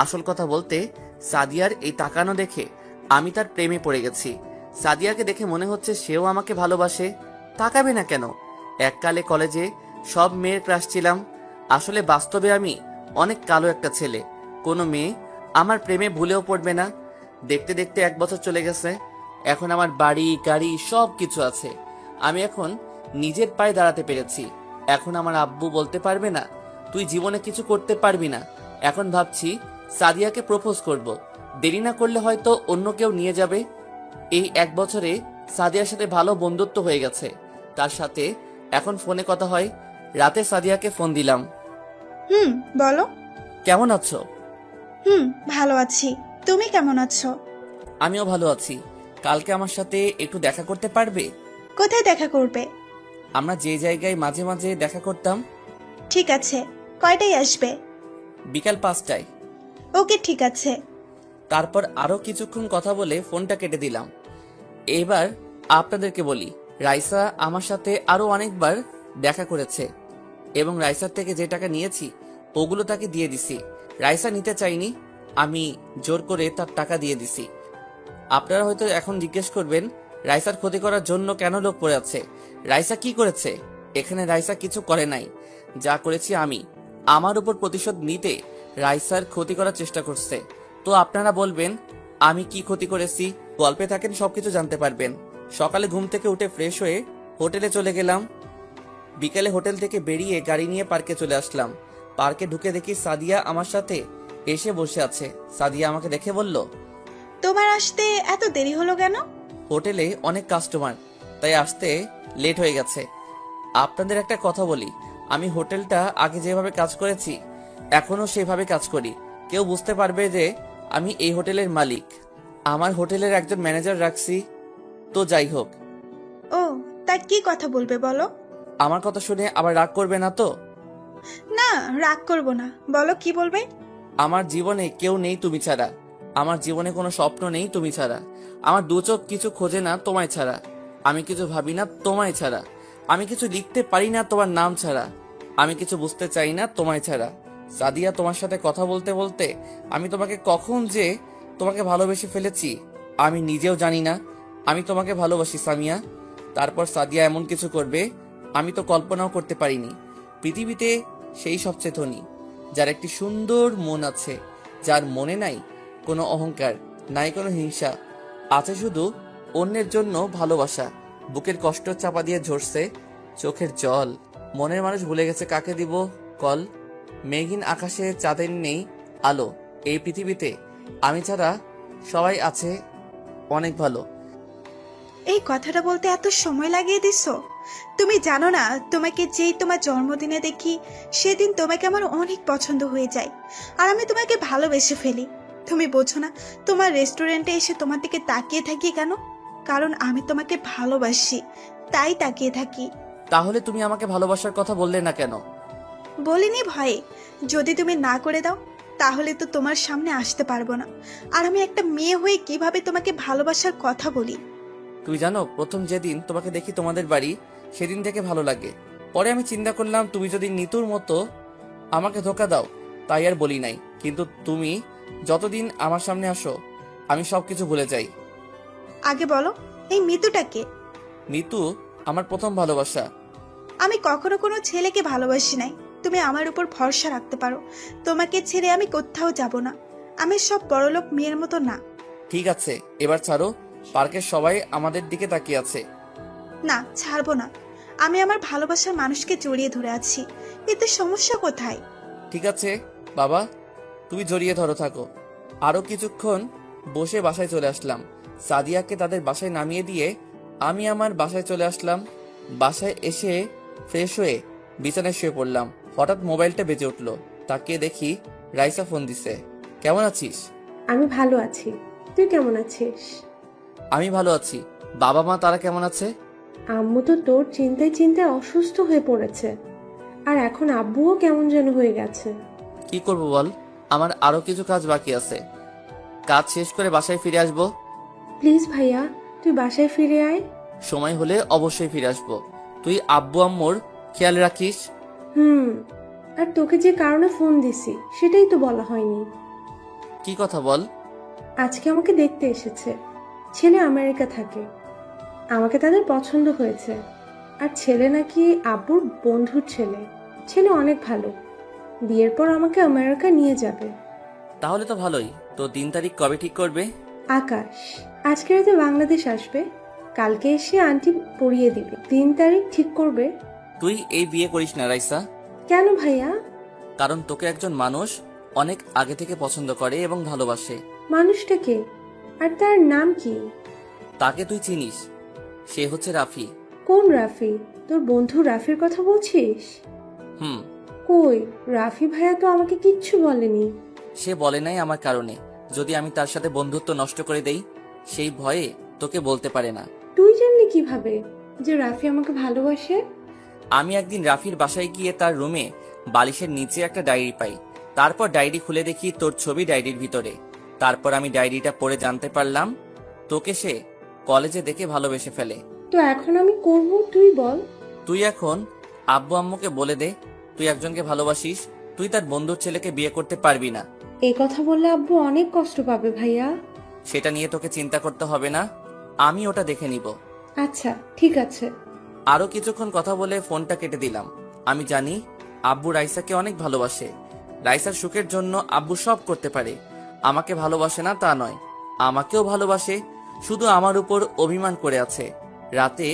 আসল কথা বলতে, সাদিয়ার এই তাকানো দেখে আমি তার প্রেমে পড়ে গেছি। সাদিয়াকে দেখে মনে হচ্ছে সেও আমাকে ভালোবাসে। তাকাবে না কেন? এককালে কলেজে সব মেয়ের ক্রাশ ছিলাম। আসলে বাস্তবে আমি অনেক কালো একটা ছেলে। কোনো মেয়ে আমার প্রেমে ভুলেও পড়বে না। দেখতে দেখতে 1 বছর চলে গেছে। এখন আমার বাড়ি গাড়ি সব কিছু আছে। আমি এখন নিজের পায়ে দাঁড়াতে পেরেছি। এখন আমার আব্বু বলতে পারবে না তুই জীবনে কিছু করতে পারবি না। এখন ভাবছি সাদিয়াকে প্রপোজ করব। দেরি না করলে হয়তো অন্য কেউ নিয়ে যাবে। এই 1 বছরে সাদিয়ার সাথে ভালো বন্ধুত্ব হয়ে গেছে। তার সাথে এখন ফোনে কথা হয়। রাতে সাদিয়াকে ফোন দিলাম। বলো। কেমন আছো? ভালো আছি, তুমি কেমন আছো? আমিও ভালো আছি। কালকে আমার সাথে একটু দেখা করতে পারবে? কোথায় দেখা করবে? আমরা যে জায়গায় মাঝে মাঝে দেখা করতাম। ঠিক আছে, কয়টায় আসবে? বিকাল 5টায়। ওকে ঠিক আছে। তারপর আরো কিছুক্ষণ কথা বলে ফোনটা কেটে দিলাম। এবার আপনাদেরকে বলি, রাইসা আমার সাথে আরো অনেকবার দেখা করেছে এবং রাইসার থেকে যে টাকা নিয়েছি ওগুলো তাকে দিয়ে দিছি। রাইসা নিতে চাইনি, আমি জোর করে তার টাকা দিয়ে দিছি। আপনারা হয়তো এখন জিজ্ঞেস করবেন রাইসার ক্ষতি করার জন্য কেন লোক পড়ে আছে। রাইসা কি করেছে? এখানে রাইসা কিছু করে নাই। যা করেছি আমি আমার উপর প্রতিশোধ নিতে রাইসার ক্ষতি করার চেষ্টা করছে। তো আপনারা বলবেন আমি কি ক্ষতি করেছি? গল্পে থাকেন সবকিছু জানতে পারবেন। সকালে ঘুম থেকে উঠে ফ্রেশ হয়ে হোটেলে চলে গেলাম। বিকেলে হোটেল থেকে বেরিয়ে গাড়ি নিয়ে পার্কে চলে আসলাম। পার্কে ঢুকে দেখি সাদিয়া আমার সাথে এসে বসে আছে। সাদিয়া আমাকে দেখে বলল, তোমার আসতে এত দেরি হলো কেন? হোটেলে অনেক কাস্টমার, তাই আসতে লেট হয়ে গেছে। আপনাদের একটা কথা বলি, আমি হোটেলটা আগে যেভাবে কাজ করেছি এখনো সেভাবে কাজ করি। কেউ বুঝতে পারবে যে আমি এই হোটেলের মালিক। আমার হোটেলের একজন ম্যানেজার রাখছি। তো যাই হোক, ও তা কি কথা বলবে বলো? আমার কথা শুনে আবার রাগ করবে না তো? না, রাগ করব না, বলো কি বলবে। আমার জীবনে কেউ নেই তুমি ছাড়া। আমার জীবনে কোনো স্বপ্ন নেই তুমি ছাড়া। আমার দু চোখ কিছু খোঁজে না তোমায় ছাড়া। আমি কিছু ভাবি না তোমায় ছাড়া। আমি কিছু লিখতে পারি না তোমার নাম ছাড়া। আমি কিছু বুঝতে চাই না তোমায় ছাড়া। সাদিয়া, তোমার সাথে কথা বলতে বলতে আমি তোমাকে কখন যে তোমাকে ভালোবেসে ফেলেছি আমি নিজেও জানি না। আমি তোমাকে ভালোবাসি সামিয়া। তারপর সাদিয়া এমন কিছু করবে আমি তো কল্পনাও করতে পারিনি। পৃথিবীতে সেই সবচেয়ে ধনী, যার একটি সুন্দর মন আছে, যার মনে নাই কোনো অহংকার, নাই কোনো হিংসা, আছে শুধু অন্যের জন্য ভালোবাসা। বুকের কষ্ট চাপা দিয়ে ঝরছে চোখের জল। মনের মানুষ ভুলে গেছে কাকে দিব কল। মেঘহীন আকাশে চাঁদের নেই আলো। এই পৃথিবীতে আমি ছাড়া সবাই আছে অনেক ভালো। এই কথাটা বলতে এত সময় লাগিয়ে দিছো? তুমি জানো না, তোমাকে যেই তোমার জন্মদিনে দেখি সেদিন তোমাকে আমার অনেক পছন্দ হয়ে যায়, আর আমি তোমাকে ভালোবেসে ফেলি। তুমি বোঝো না, তোমার রেস্টুরেন্টে এসে তোমার দিকে তাকিয়ে থাকি কেন? কারণ আমি তোমাকে ভালোবাসি, তাই তাকিয়ে থাকি। তাহলে তুমি আমাকে ভালোবাসার কথা বললে না কেন? বলিনি ভয়ে। যদি তুমি না করে দাও তাহলে তো তোমার সামনে আসতে পারবো না, আর আমি একটা মেয়ে হয়ে কিভাবে তোমাকে ভালোবাসার কথা বলি? তুই জানো, প্রথম যেদিন তোমাকে দেখি তোমাদের বাড়ি, সেদিন থেকে ভালো লাগে। পরে আমি চিন্তা করলাম তুমি যদি নিতুর মতো আমাকে ধোকা দাও, তাই আর বলি নাই। কিন্তু তুমি যতদিন আমার সামনে আসো আমি সবকিছু ভুলে যাই। আগে বলো, এই মিতুটাকে? মিতু আমার প্রথম ভালোবাসা। আমি কখনো কোনো ছেলেকে ভালোবাসি নাই। তুমি আমার উপর ভরসা রাখতে পারো, তোমাকে ছেড়ে আমি কোথাও যাব না। আমি সব বড়লোক মেয়ের মতো না। ঠিক আছে, এবার ছাড়ো। পার্কের সবাই আমাদের দিকে তাকিয়ে আছে। না, ছাড়বো না। আমি আমার ভালোবাসার মানুষকে জড়িয়ে ধরে আছি, এতে সমস্যা কোথায়? ঠিক আছে বাবা, তুমি জড়িয়ে ধরো থাকো। আরো কিছুক্ষণ বসে বাসায় চলে আসলাম। সাদিয়াকে তাদের বাসায় নামিয়ে দিয়ে আমি আমার বাসায় চলে আসলাম। বাসায় এসে ফ্রেশ হয়ে বিছানায় শুয়ে পড়লাম। হঠাৎ মোবাইলটা বেজে উঠলো। তাকিয়ে দেখি রাইসা ফোন দিছে। কেমন আছিস? আমি ভালো আছি, তুই কেমন আছিস? আমি ভালো আছি। বাবা মা তারা কেমন আছে? আম্মু তো তোর চিন্তায় চিন্তায় অসুস্থ হয়ে পড়েছে, আর এখন আব্বুও কেমন যেন হয়ে গেছে। কি করব বল, আমার আরো কিছু কাজ বাকি আছে। কাজ শেষ করে বাসায় ফিরে আসবো। প্লিজ ভাইয়া, তুই বাসায় ফিরে আয়। সময় হলে অবশ্যই ফিরে আসবো। তুই আব্বু আম্মুর খেয়াল রাখিস। আর তোকে যে কারণে ফোন দিছি সেটাই তো বলা হয়নি। কি কথা বল? আজকে আমাকে দেখতে এসেছে। ছেলে আমেরিকা থাকে, আমাকে তাদের পছন্দ হয়েছে। আর ছেলে নাকি আব্বুর বন্ধুর ছেলে। ছেলে অনেক ভালো, বিয়ের পর আমাকে আমেরিকা নিয়ে যাবে। তাহলে তো ভালোই। তো দিন তারিখ কবে ঠিক করবে? আকাশ আজকে রাতে বাংলাদেশ আসবে, কালকে এসে আন্টি পড়িয়ে দিবে, 3 তারিখ ঠিক করবে। তুই এই বিয়ে করিস না রাইসা। কেন ভাইয়া? কারণ তোকে একজন মানুষ অনেক আগে থেকে পছন্দ করে এবং ভালোবাসে। মানুষটাকে? আর তার নাম কি? তাকে তুই চিনিস, সে হচ্ছে রাফি। কোন রাফি? তোর বন্ধু রাফির কথা বলছিস? হুম। কই, রাফি ভাইয়া তো আমাকে কিচ্ছু বলেনি। সে বলে নাই আমার কারণে। যদি আমি তার সাথে বন্ধুত্ব নষ্ট করে দেই, সেই ভয়ে তোকে বলতে পারে না। তুই জানলি কিভাবে যে রাফি আমাকে ভালোবাসে? আমি একদিন রাফির বাসায় গিয়ে তার রুমে বালিশের নিচে একটা ডায়েরি পাই। তারপর ডায়েরি খুলে দেখি তোর ছবি ডায়েরির ভিতরে। তারপর আমি ডায়েরিটা পড়ে জানতে পারলাম তোকে সে কলেজে দেখে ভালোবেসে ফেলে। তো এখন আমি করব, তুই বল। তুই এখন আব্বু আম্মুকে বলে দে তুই একজনকে ভালোবাসিস। তুই তার বন্ধুর ছেলেকে বিয়ে করতে পারবি না। এই কথা বললে আব্বু অনেক কষ্ট পাবে ভাইয়া। সেটা নিয়ে তোকে চিন্তা করতে হবে না, আমি ওটা দেখে নিব। আচ্ছা ঠিক আছে। আরো কিছুক্ষণ কথা বলে ফোনটা কেটে দিলাম। আমি জানি আব্বু রাইসাকে অনেক ভালোবাসে। রাইসার সুখের জন্য আব্বু সব করতে পারে। আমাকে ভালোবাসে না তা নয়, আমাকেও ভালোবাসে, শুধু আমার উপর অভিমান করে আছে। রাতে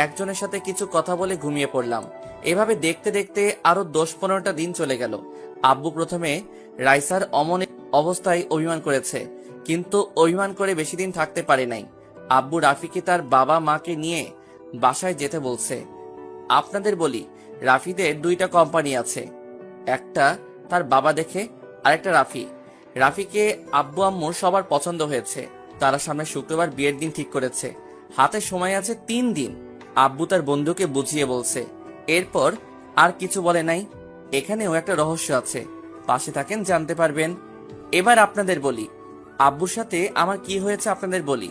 একজনের সাথে কিছু কথা বলে ঘুমিয়ে পড়লাম। এভাবে দেখতে দেখতে আরো 10-15টা দিন চলে গেল। আব্বু প্রথমে রাইসার অমন অবস্থায় অভিমান করেছে, কিন্তু অভিমান করে বেশি দিন থাকতে পারে নাই। আব্বু রাফিকে তার বাবা মাকে নিয়ে বাসায় যেতে বলছে। আপনাদের বলি, রাফিদের 2টা কোম্পানি আছে, একটা তার বাবা দেখে, আরেকটা রাফি। রাফিকে আব্বু আম্মুর সবার পছন্দ হয়েছে। তারা সামনে শুক্রবার বিয়ের দিন ঠিক করেছে। হাতে সময় আছে 3 দিন। আব্বু তার বন্ধুকে বুঝিয়ে বলছে। এরপর আর কিছু বলে নাই। এখানেও একটা রহস্য আছে, পাশে থাকেন জানতে পারবেন। এবার আপনাদের বলি আব্বুর সাথে আমার কি হয়েছে। আপনাদের বলি,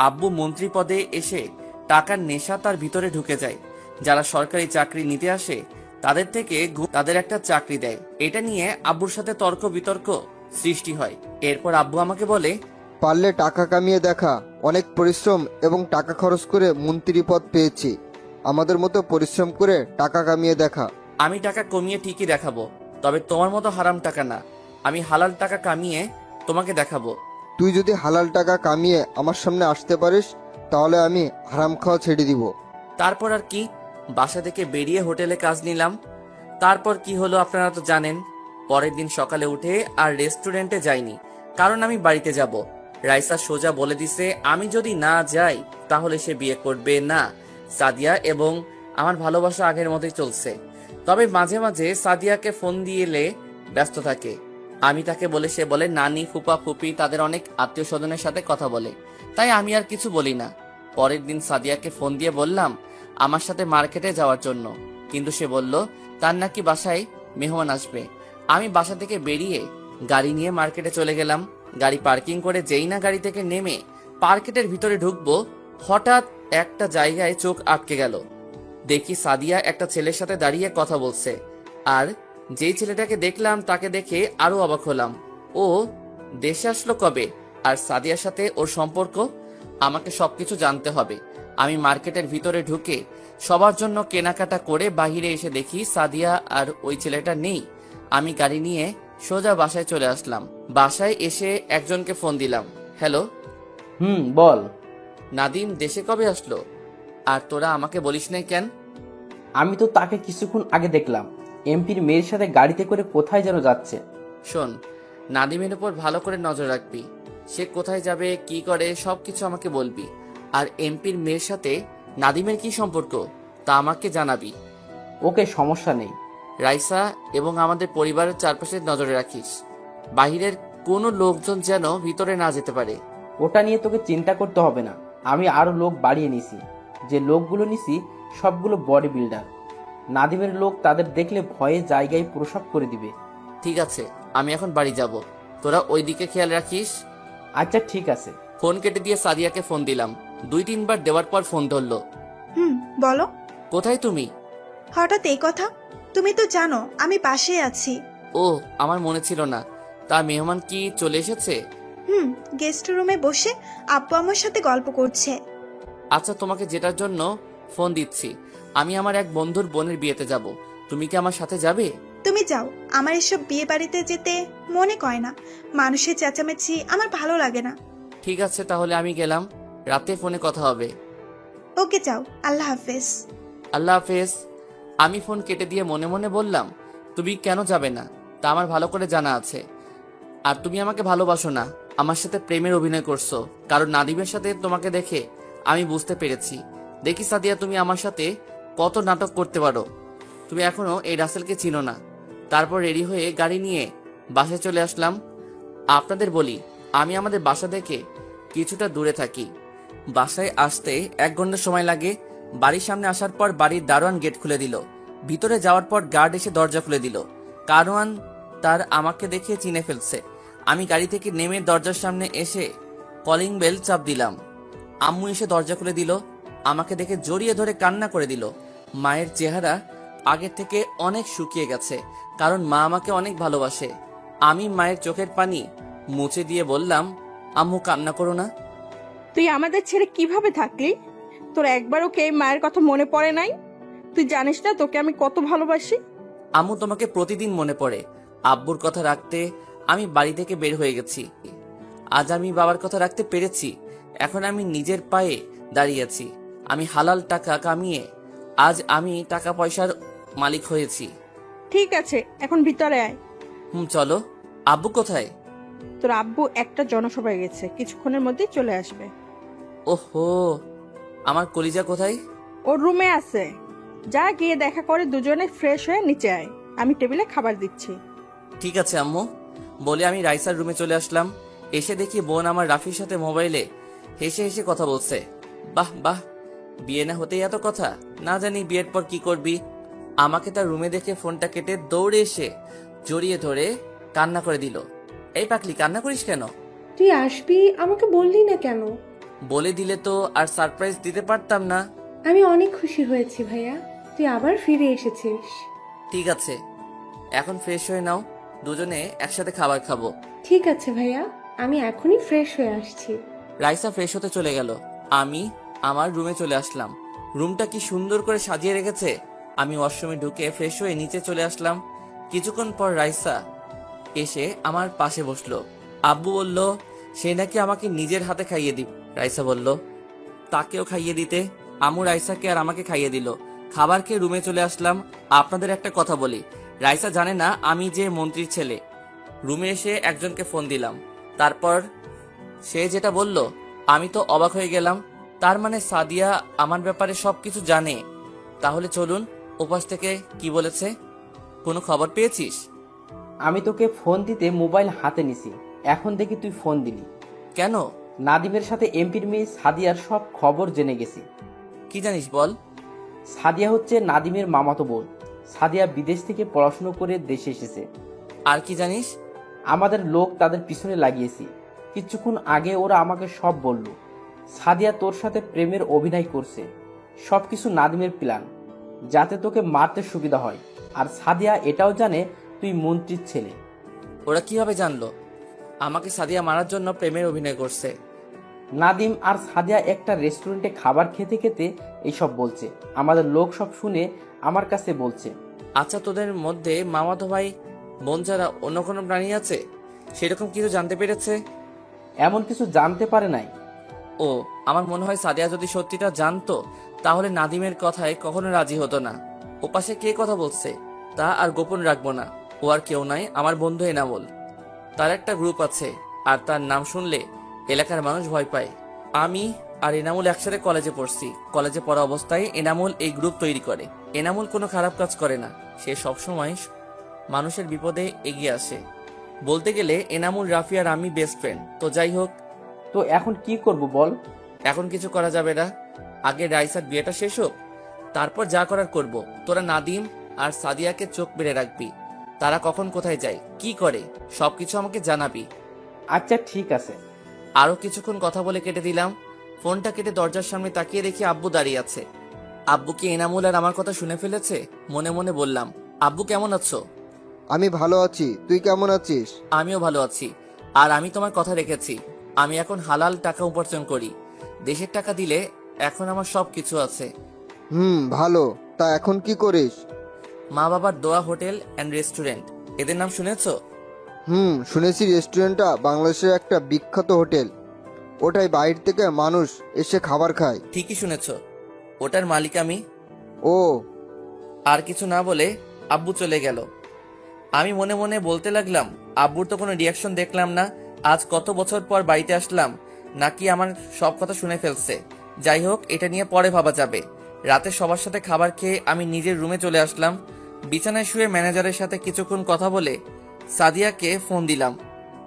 আব্বু মন্ত্রী পদে এসে টাকার নেশা তার ভিতরে ঢুকে যায়। যারা সরকারি চাকরি নিতে আসে তাদের থেকে তাদের একটা চাকরি দেয়। এটা নিয়ে আব্বুর সাথে তর্ক বিতর্ক সৃষ্টি হয়। এরপর আব্বু আমাকে বলে, পারলে টাকা কামিয়ে দেখা, অনেক পরিশ্রম এবং টাকা খরচ করে মন্ত্রী পদ পেয়েছি, আমাদের মতো পরিশ্রম করে টাকা কামিয়ে দেখা। আমি টাকা কমিয়ে ঠিকই দেখাবো, তবে তোমার মতো হারাম টাকা না। আমি হালাল টাকা কামিয়ে তোমাকে দেখাবো। তুই যদি হালাল টাকা কামিয়ে আমার সামনে আসতে পারিস তাহলে আমি হারাম খাওয়া ছেড়ে দিব। তারপর আর কি, বাসা থেকে বেরিয়ে হোটেলে কাজ নিলাম। তারপর কি হলো আপনারা তো জানেন। পরের দিন সকালে উঠে আর রেস্টুরেন্টে যাইনি, কারণ আমি বাড়িতে যাব। রাইসা সোজা বলে দিছে আমি যদি না যাই তাহলে সে বিয়ে করবে না। সাদিয়া এবং আমার ভালোবাসা আগের মতোই চলছে, তবে মাঝে মাঝে সাদিয়াকে ফোন দিয়েলে ব্যস্ত থাকে। আমি তাকে বলে সে বলে নানি ফুপা ফুপি তাদের অনেক আত্মীয় স্বজনের সাথে কথা বলে, তাই আমি আর কিছু বলি না। পরের দিন সাদিয়াকে ফোন দিয়ে বললাম আমার সাথে মার্কেটে যাওয়ার জন্য, কিন্তু সে বলল তার নাকি বাসায় মেহমান আসবে। আমি বাসা থেকে বেরিয়ে গাড়ি নিয়ে মার্কেটে চলে গেলাম। গাড়ি পার্কিং করে যেই না গাড়ি থেকে নেমে মার্কেটের ভিতরে ঢুকবো, হঠাৎ একটা জায়গায় চোখ আটকে গেল। দেখি সাদিয়া একটা ছেলের সাথে দাঁড়িয়ে কথা বলছে, আর যেই ছেলেটাকে দেখলাম তাকে দেখে আরো অবাক হলাম। ও দেশে আসলো কবে, আর সাদিয়ার সাথে ওর সম্পর্ক? আমাকে সবকিছু জানতে হবে। আমি মার্কেটের ভিতরে ঢুকে সবার জন্য কেনাকাটা করে বাহিরে এসে দেখি সাদিয়া আর ওই ছেলেটা নেই। আমি গাড়ি নিয়ে সোজা বাসায় চলে আসলাম। বাসায় এসে একজনকে ফোন দিলাম। হ্যালো, বল। নাদিম দেশে কবে আসলো? আর তোরা আমাকে বলিস নাই কেন? আমি তো তাকে কিছুক্ষণ আগে দেখলাম এমপির মেয়ের সাথে গাড়িতে করে কোথায় যেন যাচ্ছে। শোন, নাদিমের উপর ভালো করে নজর রাখবি। সে কোথায় যাবে কি করে সবকিছু আমাকে বলবি। আর এমপির মেয়ের সাথে নাদিমের কি সম্পর্ক তা আমাকে জানাবি। ওকে, সমস্যা নেই। রাইসা এবং আমাদের পরিবারের চারপাশে নজরে রাখিস। বাহিরের কোনো লোকজন যেন ভিতরে না যেতে পারে। ওটা নিয়ে তোকে চিন্তা করতে হবে না, আমি আরো লোক বাড়িয়ে নিছি। যে লোকগুলো নিছি সবগুলো বডি বিল্ডার। নাদিমের লোক তাদের দেখলে ভয়ে জায়গায় প্রসাব করে দিবে। ঠিক আছে, আমি এখন বাড়ি যাব, তোরা ওই দিকে খেয়াল রাখিস। আচ্ছা ঠিক আছে। ফোন কেটে দিয়ে সাদিয়াকে ফোন দিলাম। 2-3 বার দেওয়ার পর ফোন ধরলো। বলো। কোথায় তুমি? হঠাৎ এই কথা? তুমি তো জানো আমি পাশেই আছি। ও, আমার মনে ছিল না। তা মেহমান কি চলে এসেছে? গেস্ট রুমে বসে আব্বু আমার সাথে গল্প করছে। আচ্ছা, তোমাকে যেটার জন্য ফোন দিচ্ছি, আমি আমার এক বন্ধুর বোনের বিয়েতে যাব। তুমি কি আমার সাথে যাবে? তুমি যাও, আমার এসব বিয়ে বাড়িতে যেতে মনে কয় না। মানুষের চেঁচামেচি আমার ভালো লাগে না। ঠিক আছে, তাহলে আমি গেলাম। রাতে ফোনে কথা হবে। ওকে, যাও। আল্লাহ হাফেজ। আল্লাহ হাফেজ। আমি ফোন কেটে দিয়ে মনে মনে বললাম তুমি কেন যাবে না তা আমার ভালো করে জানা আছে। আর তুমি আমাকে ভালোবাসো না, আমার সাথে প্রেমের অভিনয় করছো। কারণ নাদিমের সাথে তোমাকে দেখে আমি বুঝতে পেরেছি। দেখি সাদিয়া, তুমি আমার সাথে কত নাটক করতে পারো। তুমি এখনো এই রাসেলকে চিনো না। তারপর রেডি হয়ে গাড়ি নিয়ে বাসায় চলে আসলাম। আপনাদের বলি, আমি আমাদের বাসা থেকে কিছুটা দূরে থাকি। বাসায় আসতে 1 ঘন্টা সময় লাগে। বাড়ির সামনে আসার পর বাড়ির দারোয়ান গেট খুলে দিল। ভিতরে যাওয়ার পর গার্ড এসে দরজা খুলে দিল। দারোয়ান তার আমাকে দেখে চিনে ফেলছে। আমি গাড়ি থেকে নেমে দরজার সামনে এসে কলিং বেল চাপ দিলাম। আম্মু এসে দরজা খুলে দিল। আমাকে দেখে জড়িয়ে ধরে কান্না করে দিল। মায়ের চেহারা আগের থেকে অনেক শুকিয়ে গেছে, কারণ মা আমাকে অনেক ভালোবাসে। আমি মায়ের চোখের পানি মুছে দিয়ে বললাম, আম্মু কান্না করো না। তুই আমাদের ছেড়ে কিভাবে থাকলি? তোর একবারও কে মায়ের কথা মনে পড়ে নাই? তুই জানিস না তোকে আমি কত ভালোবাসি? আম্মু, তোমাকে প্রতিদিন মনে পড়ে। আব্বুর কথা রাখতে আমি বাড়ি থেকে বের হয়ে গেছি। আজ আমি বাবার কথা রাখতে পেরেছি। এখন আমি নিজের পায়ে দাঁড়িয়েছি। আমি হালাল টাকা কামিয়ে আজ আমি টাকা পয়সার মালিক হয়েছি। ঠিক আছে, এখন ভিতরে আয়। চলো। আব্বু কোথায়? তোর আব্বু একটা জনসভায় গেছে, কিছুক্ষণের মধ্যেই চলে আসবে। ওহো, আমার কলিজা কোথায়? ওর রুমে আছে, যা গিয়ে দেখা করে দুজনে ফ্রেশ হয়ে নিচে আয়, আমি টেবিলে খাবার দিচ্ছি। ঠিক আছে আম্মু। বলে আমি রাইসার রুমে চলে আসলাম। এসে দেখি বোন আমার রাফির সাথে মোবাইলে হেসে হেসে কথা বলছে। বাহ বাহ, বিয়ে না হতেই এত কথা। না জানি বিয়ের পর কি করবি। আমাকে তার রুমে দেখে ফোনটা কেটে দৌড়ে এসে জড়িয়ে ধরে কান্না করে দিল। এই পাকলি, কান্না করিস কেন? তুই আসবি, আমাকে বললি না কেন? বলে দিলে তো আর সারপ্রাইজ দিতে পারতাম না। আমি অনেক খুশি হয়েছি ভাইয়া, তুই আবার ফিরে এসেছিস। ঠিক আছে, এখন ফ্রেশ হয়ে নাও, দুজনে একসাথে খাবার খাবো। ঠিক আছে ভাইয়া, আমি এখনই ফ্রেশ হয়ে আসছি। রাইসা ফ্রেশ হতে চলে গেল। আমি আমার রুমে চলে আসলাম। রুমটা কি সুন্দর করে সাজিয়ে রেখেছে। আমি ওয়াশরুমে ঢুকে ফ্রেশ হয়ে নিচে চলে আসলাম। কিছুক্ষণ পর রাইসা এসে আমার পাশে বসলো। আব্বু বলল সে নাকি আমাকে নিজের হাতে খাইয়ে দিব। রাইসা বলল তাকেও খাইয়ে দিতে। আম্মু রাইসাকে আর আমাকে খাইয়ে দিল। খাবার খেয়ে রুমে চলে আসলাম। আপনাদের একটা কথা বলি, রাইসা জানে না আমি যে মন্ত্রীর ছেলে। রুমে এসে একজনকে ফোন দিলাম। তারপর সে যেটা বলল আমি তো অবাক হয়ে গেলাম। তার মানে সাদিয়া আমার ব্যাপারে সবকিছু জানে। তাহলে চলুন, ওপাশ থেকে কি বলেছে? কোনো খবর পেয়েছিস? আমি তোকে ফোন দিতে মোবাইল হাতে নিছি, এখন দেখি তুই ফোন দিলি। কেন? নাদিমের সাথে এমপির মেয়ে সাদিয়ার সব খবর জেনে গেছি। কি জানিস বল। সাদিয়া হচ্ছে নাদিমের মামাতো বোন। সাদিয়া বিদেশ থেকে পড়াশুনো করে দেশে এসেছে। আর কি জানিস? আমাদের লোক তাদের পিছনে লাগিয়েছি। কিছুক্ষণ আগে ওরা আমাকে সব বলল। সাদিয়া তোর সাথে প্রেমের অভিনয় করছে। সবকিছু নাদিমের প্ল্যান, যাতে তোকে মারতে সুবিধা হয়। আর সাদিয়া এটাও জানে তুই মন্ত্রীর ছেলে। ওরা কিভাবে জানলো আমাকে সাদিয়া মারার জন্য প্রেমের অভিনয় করছে? নাদিম আর সাদিয়া একটা রেস্টুরেন্টে খাবার খেতে খেতে এইসব বলছে। আমাদের লোক সব শুনে আমার কাছে বলছে। আচ্ছা, তোদের মধ্যে মামাতো ভাই বোন ছাড়া অন্য কোনো প্রাণী আছে? সেরকম কিছু জানতে পেরেছে? এমন কিছু জানতে পারে নাই। ও, আমার মনে হয় সাদিয়া যদি সত্যিটা জানতো তাহলে নাদিমের কথায় কখনো রাজি হতো না। ওপাশে কে কথা বলছে তা আর গোপন রাখবো না। ও আর কেউ নাই, আমার বন্ধু এনামুল। তার একটা গ্রুপ আছে, আর তার নাম শুনলে এলাকার মানুষ ভয় পায়। আমি আর এনামুল একসাথে কলেজে পড়ছি। কলেজে পড়া অবস্থায় এনামুল এই গ্রুপ তৈরি করে। এনামুল কোনো খারাপ কাজ করে না, সে সবসময় মানুষের বিপদে এগিয়ে আসে। বলতে গেলে এনামুল, রাফি আর আমি বেস্ট ফ্রেন্ড। তো যাই হোক, তো এখন কি করব বল? এখন কিছু করা যাবে না, আগে রাইসার বিয়েটা শেষ হোক, তারপর যা করার করব। তোরা নাদিম আর সাদিয়াকে চোখ বেড়ে রাখবি। তারা কখন কোথায় যায়, কি করে, সবকিছু আমাকে জানাবি। আচ্ছা ঠিক আছে। আরো কিছুক্ষণ কথা বলে কেটে দিলাম। ফোনটা কেটে দরজার সামনে তাকিয়ে দেখি আব্বু দাঁড়িয়ে আছে। আব্বু কি এনামুল আর আমার কথা শুনে ফেলেছে? মনে মনে বললাম, আব্বু কেমন আছো? আমি ভালো আছি, তুই কেমন আছিস? আমিও ভালো আছি। আর আমি তোমার কথা রেখেছি। আমি এখন হালাল টাকা উপার্জন করি। দেশের টাকা দিলে এখন আমার সব কিছু আছে। ভালো। তা এখন কি করিস? মা বাবার দোয়া হোটেল অ্যান্ড রেস্টুরেন্ট, এদের নাম শুনেছো? শুনেছি। রেস্টুরেন্টটা বাংলাদেশের একটা বিখ্যাত হোটেল। ওটাই বাইরে থেকে মানুষ এসে খাবার খায়। ঠিকই শুনেছো, ওটার মালিক আমি। ও। আর কিছু না বলে আব্বু চলে গেল। আমি মনে মনে বলতে লাগলাম, আব্বুর তো কোনো রিয়াকশন দেখলাম না। আজ কত বছর পর বাড়িতে আসলাম, নাকি আমার সব কথা শুনে ফেলছে। যাই হোক, এটা নিয়ে পরে ভাবা যাবে। রাতে সবার সাথে খাবার খেয়ে আমি নিজের রুমে চলে আসলাম। বিছানায় শুয়ে ম্যানেজারের সাথে কিছুক্ষণ কথা বলে সাদিয়াকে ফোন দিলাম,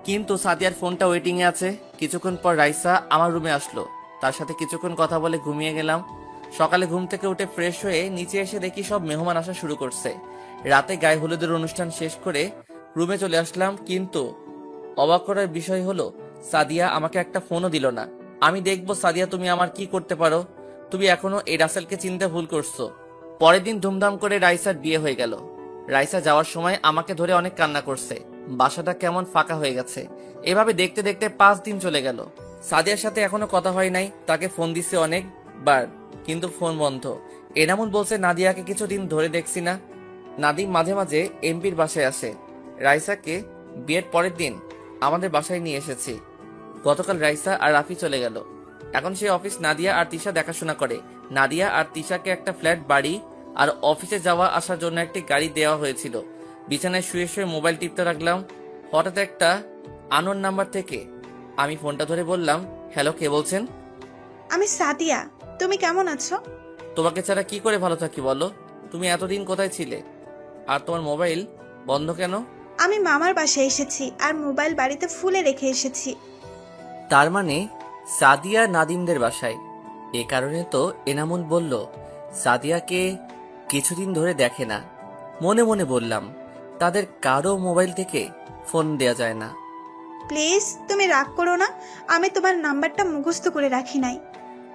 কিন্তু সাদিয়ার ফোনটা ওয়েটিং এ আছে। কিছুক্ষণ পর রাইসা আমার রুমে আসলো, তার সাথে কিছুক্ষণ কথা বলে ঘুমিয়ে গেলাম। সকালে ঘুম থেকে উঠে ফ্রেশ হয়ে নিচে এসে দেখি সব মেহমান আসা শুরু করছে। রাতে গায়ে হলুদের অনুষ্ঠান শেষ করে রুমে চলে আসলাম, কিন্তু অবাক করার বিষয় হলো সাদিয়া আমাকে একটা ফোনও দিল না। আমি দেখবো সাদিয়া তুমি আমার কি করতে পারো। তুমি এখনো এই রাসেলকে চিনতে ভুল করছো। পরের দিন ধুমধাম করে রাইসার বিয়ে হয়ে গেল। রাইসা যাওয়ার সময় আমাকে ধরে অনেক কান্না করছে। বাসাটা কেমন ফাঁকা হয়ে গেছে। এভাবে দেখতে দেখতে 5 দিন চলে গেল। সাদিয়ার সাথে এখনো কথা হয় নাই। তাকে ফোন দিছে অনেকবার, কিন্তু ফোন বন্ধ। এনামুল বলছে নাদিয়াকে কিছুদিন ধরে দেখছি না। নাদিম মাঝে মাঝে এমপির বাসায় আসে। রাইসাকে বিয়ের পরের দিন আমাদের বাসায় নিয়ে এসেছি। গতকাল রাইসা আর রাফি চলে গেল। এখন সে অফিস নাদিয়া আর তিশা দেখাশোনা করে। নাদিয়া আর তিশাকে একটা ফ্ল্যাট বাড়ি আর অফিসে যাওয়া আসার জন্য একটি গাড়ি দেওয়া হয়েছিল। বিছানায় শুয়ে শুয়ে মোবাইল টিপতে রাখলাম। হঠাৎ একটা আননোন নাম্বার থেকে আমি ফোনটা ধরে বললাম, হ্যালো, কে বলছেন? আমি সাদিয়া। তুমি কেমন আছো? তোমাকে ছাড়া কি করে ভালো থাকি বলো? তুমি এতদিন কোথায় ছিলে? আর তোমার মোবাইল বন্ধ কেন? আমি মামার বাসায় এসেছি আর মোবাইল বাড়িতে ফুলে রেখে এসেছি। তার মানে সাদিয়া নাদিমদের বাসায়। এ কারণে তো এনামুল বলল সাদিয়াকে কিছুদিন ধরে দেখে না। মনে মনে বললাম, তাদের কারো মোবাইল থেকে ফোন দেয়া যায় না। প্লিজ তুমি রাগ করো না, আমি তোমার নাম্বারটা মুখস্থ করে রাখি নাই।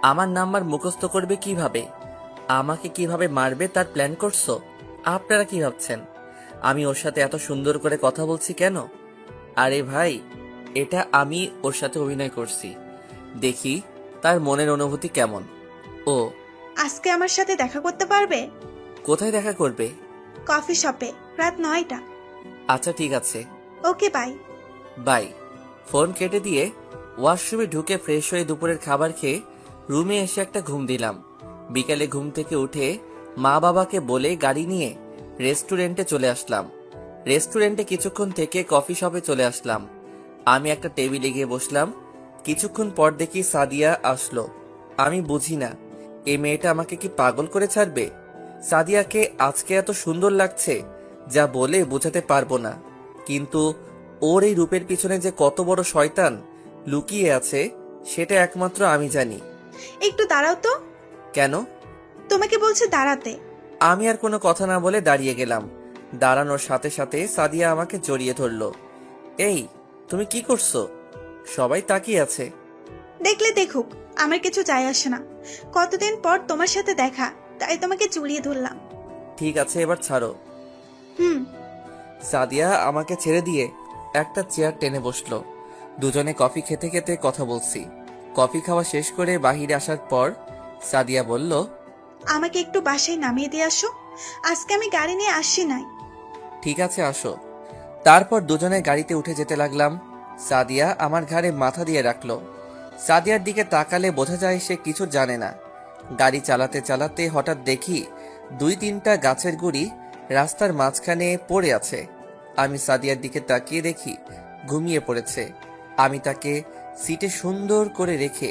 আমার নাম্বার মুখস্থ করবে কিভাবে? আমাকে কিভাবে মারবে তার প্ল্যান করছো? আপনারা কি ভাবছেন আমি ওর সাথে এত সুন্দর করে কথা বলছি কেন? আরে ভাই, এটা আমি ওর সাথে অভিনয় করছি। দেখি তার মনের অনুভূতি কেমন। ও, আজকে আমার সাথে দেখা করতে পারবে? কোথায় দেখা করবে? কফি শপে, রাত 9টা। আচ্ছা ঠিক আছে, ওকে বাই। বাই। ফোন কেটে দিয়ে ওয়াশরুমে ঢুকে ফ্রেশ হয়ে দুপুরের খাবার খেয়ে রুমে এসে একটা ঘুম দিলাম। বিকালে ঘুম থেকে উঠে মা বাবাকে বলে গাড়ি নিয়ে রেস্টুরেন্টে চলে আসলাম। রেস্টুরেন্টে কিছুক্ষণ থেকে কফি শপে চলে আসলাম। আমি একটা টেবিলে গিয়ে বসলাম। কিছুক্ষণ পর দেখি সাদিয়া আসলো। আমি বুঝি না এই মেয়েটা আমাকে কি পাগল করে ছাড়বে। সাদিয়াকে আজকে এত সুন্দর লাগছে যা বলে বোঝাতে পারবো না, কিন্তু ওর এই রূপের পিছনে যে কত বড় শয়তান লুকিয়ে আছে সেটা একমাত্র আমি জানি। একটু দাঁড়াও তো। কেন? তোমাকে বলছে দাঁড়াতে। আমি আর কোনো কথা না বলে দাঁড়িয়ে গেলাম। দাঁড়ানোর সাথে সাথে সাদিয়া আমাকে জড়িয়ে ধরলো। এই, তুমি কি করছো? সবাই তাকিয়ে আছে। দেখলে দেখুক, আমার কিছু যায় আসে না। কতদিন পর তোমার সাথে দেখা, তাই তোমাকে জড়িয়ে ধরলাম। ঠিক আছে, এবার ছাড়ো। হুম। সাদিয়া আমাকে ছেড়ে দিয়ে একটা চেয়ার টেনে বসলো। দুজনে কফি খেতে খেতে কথা বলছি। কফি খাওয়া শেষ করে বাহিরে আসার পর সাদিয়া বলল, আমাকে একটু বাসায় নামিয়ে দিয়ে আসো, আজকে আমি গাড়ি নিয়ে আসি নাই। ঠিক আছে, আসো। তারপর দুজনে গাড়িতে উঠে যেতে লাগলাম। সাদিয়া আমার ঘাড়ে মাথা দিয়ে রাখলো। সাদিয়ার দিকে তাকালে বোঝা যায় সে কিছু জানে না। গাড়ি চালাতে চালাতে হঠাৎ দেখি 2-3টা গাছের গুড়ি রাস্তার মাঝখানে পড়ে আছে। আমি সাদিয়ার দিকে তাকিয়ে দেখি ঘুমিয়ে পড়েছে। আমি তাকে সিটে সুন্দর করে রেখে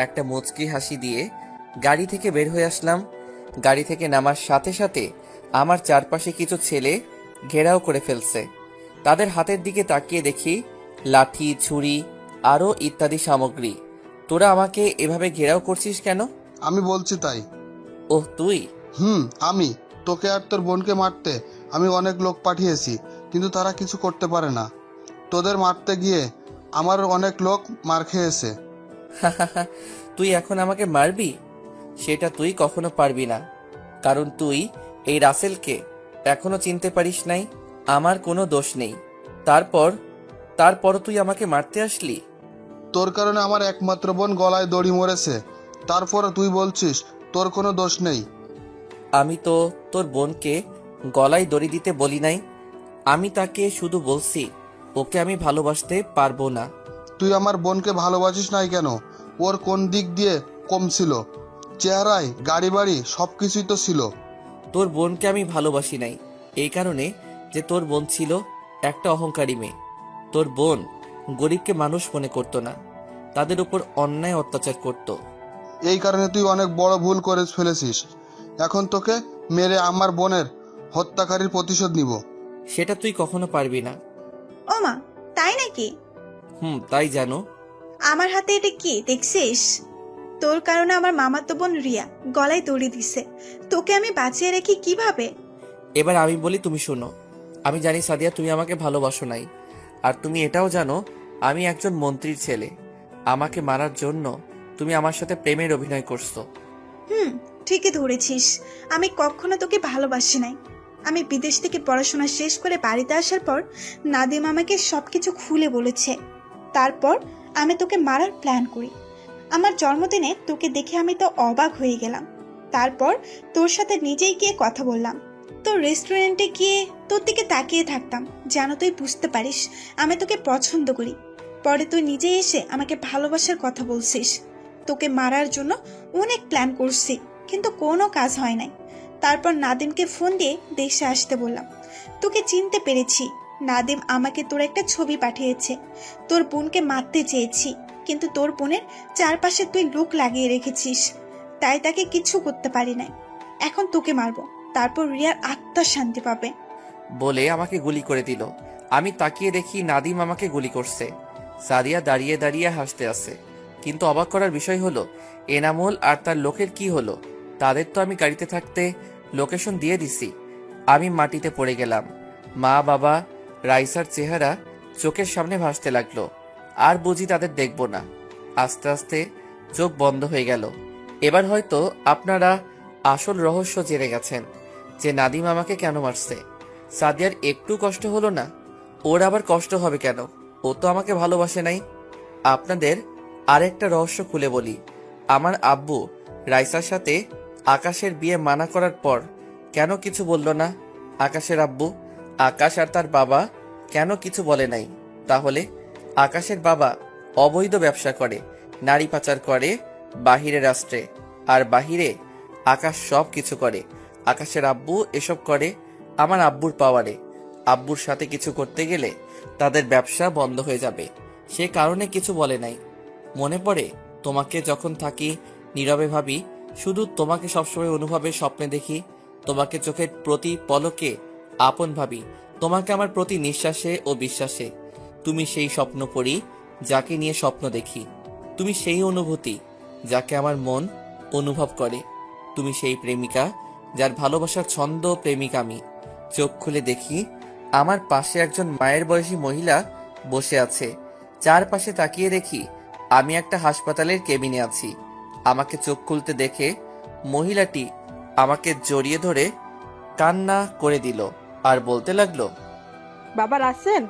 একটা মুচকি হাসি দিয়ে গাড়ি থেকে বের হয়ে আসলাম। গাড়ি থেকে নামার সাথে সাথে আমার চারপাশে কিছু ছেলে ঘেরাও করে ফেলছে। তাদের হাতের দিকে তাকিয়ে দেখি লাঠি, ছুরি আরও ইত্যাদি সামগ্রী। তোরা আমাকে এভাবে ঘেরাও করছিস কেন? আমি বলছি তাই। ওহ, তুই? আমি তোকে আর তোর বোনকে মারতে আমি অনেক লোক পাঠিয়েছি, কিন্তু তারা কিছু করতে পারে না। তোদের মারতে গিয়ে আমার অনেক লোক মার খেয়েছে। তুই এখন আমাকে মারবি? সেটা তুই কখনো পারবি না, কারণ তুই এই রাসেলকে এখনো চিনতে পারিস নাই। আমার কোনো দোষ নেই, তারপর তুই আমাকে মারতে আসলি। তোর কারণে আমার একমাত্র বোন গলায় দড়ি মরেছে, তারপরে তুই বলছিস তোর কোনো দোষ নেই। আমি তো তোর বোনকে গলায় দড়ি দিতে বলি নাই। আমি তাকে শুধু বলছি ওকে আমি ভালোবাসতে পারবো না। তুই আমার বোনকে ভালোবাসিস নাই কেন? ওর কোন দিক দিয়ে কম ছিল? চেহারায়, গাড়ি বাড়ি সবকিছুই তো ছিল। তোর বোনকে আমি ভালোবাসি নাই এই কারণে যে তোর বোন ছিল একটা অহংকারী মেয়ে। তোর বোন গরিবকে মানুষ মনে করতো না, তাদের উপর অন্যায় অত্যাচার করত। এই কারণে তুই অনেক বড় ভুল করে ফেলেছিস। এখন তোকে মেরে আমার বোনের হত্যাকারীর প্রতিশোধ নিব। সেটা তুই কখনো পারবি না। ও মা, তাই নাকি? তাই জানো। আমার হাতে এটা কি দেখছিস? তোর কারণে আমার মামাতো বোন রিয়া গলায় দড়ি দিছে। তোকে আমি বাঁচিয়ে রেখি কিভাবে? এবার আমি বলি, তুমি শোনো। আমি জানি সাদিয়া তুমি আমাকে ভালোবাসো নাই, আর তুমি এটাও জানো আমি একজন মন্ত্রীর ছেলে। আমাকে মারার জন্য তুমি আমার সাথে প্রেমের অভিনয় করছো। ঠিকই ধরেছিস। আমি কখনো তোকে ভালোবাসি নাই। আমি বিদেশ থেকে পড়াশোনা শেষ করে বাড়িতে আসার পর নাদিম আমাকে সবকিছু খুলে বলেছে। তারপর আমি তোকে মারার প্ল্যান করি। আমার জন্মদিনে তোকে দেখে আমি তো অবাক হয়ে গেলাম। তারপর তোর সাথে নিজেই গিয়ে কথা বললাম। তোর রেস্টুরেন্টে গিয়ে তোর দিকে তাকিয়ে থাকতাম যেন তুই বুঝতে পারিস আমি তোকে পছন্দ করি। পরে তুই নিজেই এসে আমাকে ভালোবাসার কথা বলছিস। তোকে মারার জন্য অনেক প্ল্যান করছি, কিন্তু কোনো কাজ হয় নাই। তারপর নাদিমকে ফোন দিয়ে দেশে আসতে বললাম। তোকে চিনতে পেরেছি। নাদিম আমাকে তোর একটা ছবি পাঠিয়েছে। তোর বোনকে মারতে চেয়েছি, কিন্তু তোর বোনের চারপাশে তুই লোক লাগিয়ে রেখেছিস, তাই তাকে কিছু করতে পারি নাই। এখন তোকে মারবো, তারপর রিয়ার আত্মা শান্তি পাবে। বলে আমাকে গুলি করে দিল। আমি তাকিয়ে দেখি নাদিম আমাকে গুলি করছে। সাদিয়া দাঁড়িয়ে দাঁড়িয়ে হাসতে আছে। কিন্তু অবাক করার বিষয় হলো এনামুল আর তার লোকের কি হলো? তাদের তো আমি গাড়িতে থাকতে লোকেশন দিয়ে দিছি। আমি মাটিতে পড়ে গেলাম। মা, বাবা, রাইসার চেহারা চোখের সামনে ভাসতে লাগলো। আর বুঝি তাদের দেখব না। আস্তে আস্তে চোখ বন্ধ হয়ে গেল। এবার হয়তো আপনারা আসল রহস্য জেনে গেছেন যে নাদিম আমাকে কেন মারছে। সাদিয়ার একটু কষ্ট হলো না? ওর আবার কষ্ট হবে কেন? ও তো আমাকে ভালোবাসে নাই। আপনাদের আরেকটা রহস্য খুলে বলি। আমার আব্বু রাইসার সাথে আকাশের বিয়ে মানা করার পর কেন কিছু বলল না? আকাশের আব্বু, আকাশ আর তার বাবা কেন কিছু বলে নাই? তাহলে আকাশের বাবা অবৈধ ব্যবসা করে, নারী পাচার করে বাহিরে রাষ্ট্রে, আর বাহিরে আকাশ সব কিছু করে। আকাশের আব্বু এসব করে আমার আব্বুর পাওয়ারে। আব্বুর সাথে কিছু করতে গেলে তাদের ব্যবসা বন্ধ হয়ে যাবে, সে কারণে কিছু বলে নাই। মনে পড়ে তোমাকে যখন থাকি নীরবে ভাবি, শুধু তোমাকে সবসময় অনুভবে স্বপ্নে দেখি, তোমাকে চোখের প্রতি পলকে আপন ভাবি, তোমাকে আমার প্রতি নিঃশ্বাসে ও বিশ্বাসে। তুমি সেই স্বপ্ন পড়ি যাকে নিয়ে স্বপ্ন দেখি, তুমি সেই অনুভূতি যাকে আমার মন অনুভব করে, তুমি সেই প্রেমিকা যার ভালোবাসার ছন্দ প্রেমিক আমি। চোখ খুলে দেখি আমার পাশে একজন মায়ের বয়সী মহিলা বসে আছে। চারপাশে তাকিয়ে দেখি আমি একটা হাসপাতালের কেবিনে আছি। আমাকে চোখ খুলতে দেখে মহিলাটি আমাকে জড়িয়ে ধরে কান্না করে দিল আর বলতে লাগলো, বাবা রাসেল,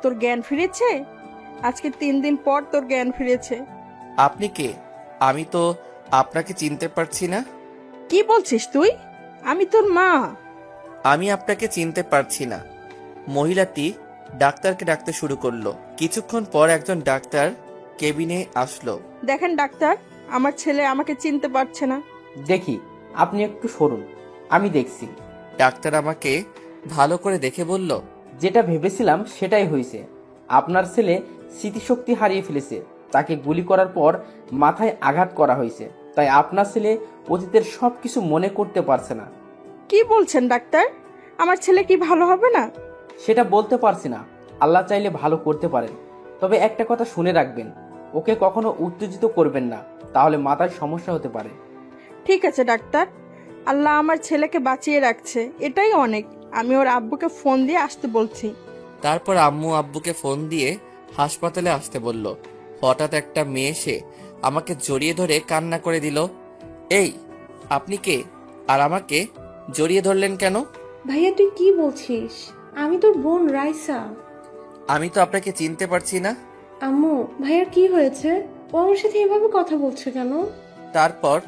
তোর জ্ঞান ফিরেছে? আজকে 3 দিন পর তোর জ্ঞান ফিরেছে। আপনি কে? আমি তো আপনাকে চিনতে পারছি না। কি বলছিস তুই? আমি তোর মা। আমি আপনাকে চিনতে পারছি না। মহিলাটি ডাক্তারকে ডাকতে শুরু করলো। কিছুক্ষণ পর একজন ডাক্তার কেবিনে আসলো। দেখেন ডাক্তার, আমার ছেলে আমাকে চিনতে পারছে না। দেখি, আপনি একটু সরুন, আমি দেখছি। ডাক্তার আমাকে ভালো করে দেখে বলল, যেটা ভেবেছিলাম সেটাই হয়েছে। আপনার ছেলে স্মৃতিশক্তি হারিয়ে ফেলেছে। তাকে গুলি করার পর মাথায় আঘাত করা হয়েছে, তাই আপনার ছেলে অতীতের সবকিছু মনে করতে পারছে না। কি বলছেন ডাক্তার? আমার ছেলে কি ভালো হবে না? সেটা বলতে পারছি না, আল্লাহ চাইলে ভালো করতে পারেন। তবে একটা কথা শুনে রাখবেন, ওকে কখনো উত্তেজিত করবেন না, তাহলে মাথায় সমস্যা হতে পারে। ঠিক আছে ডাক্তার, আল্লাহ আমার ছেলেকে বাঁচিয়ে রাখছে, এটাই অনেক। আমি ওর আব্বুকে ফোন দিয়ে আসতে বলছি। তারপর আম্মু আব্বুকে ফোন দিয়ে হাসপাতালে আসতে বলল। হঠাৎ একটা মেয়ে এসে আমাকে জড়িয়ে ধরে কান্না করে দিল। এই, আপনি কে? আর আমাকে জড়িয়ে ধরলেন কেন? ভাইয়া তুই কি বলছিস? আমি তোর বোন রাইসা। আমি তো আপনাকে চিনতে পারছি না। আম্মু, ভাইয়ার কি হয়েছে? ও আমার সাথে এভাবে কথা বলছে কেন? তারপর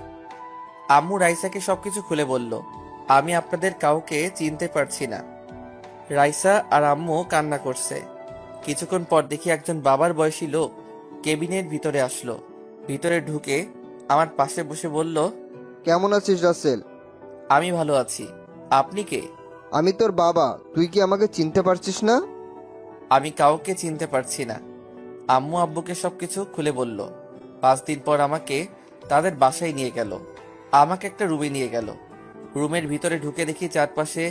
আম্মু রাইসাকে সবকিছু খুলে বলল। আমি আপনাদের কাউকে চিনতে পারছি না। রাইসা আর আম্মু কান্না করছে। কিছুক্ষণ পর দেখি একজন বাবার বয়সী লোক কেবিনের ভিতরে আসলো। ভিতরে ঢুকে আমার পাশে বসে বলল, কেমন আছিস রাসেল? আমি ভালো আছি। আপনি কে? আমি তোর বাবা। তুই কি আমাকে চিনতে পারছিস না? আমি কাউকে চিনতে পারছি না। আম্মু আব্বুকে সবকিছু খুলে বলল। 5 দিন পর আমাকে তাদের বাসায় নিয়ে গেল। আমাকে একটা রুমে নিয়ে গেল। রুমের ভিতরে ঢুকে দেখি চারপাশে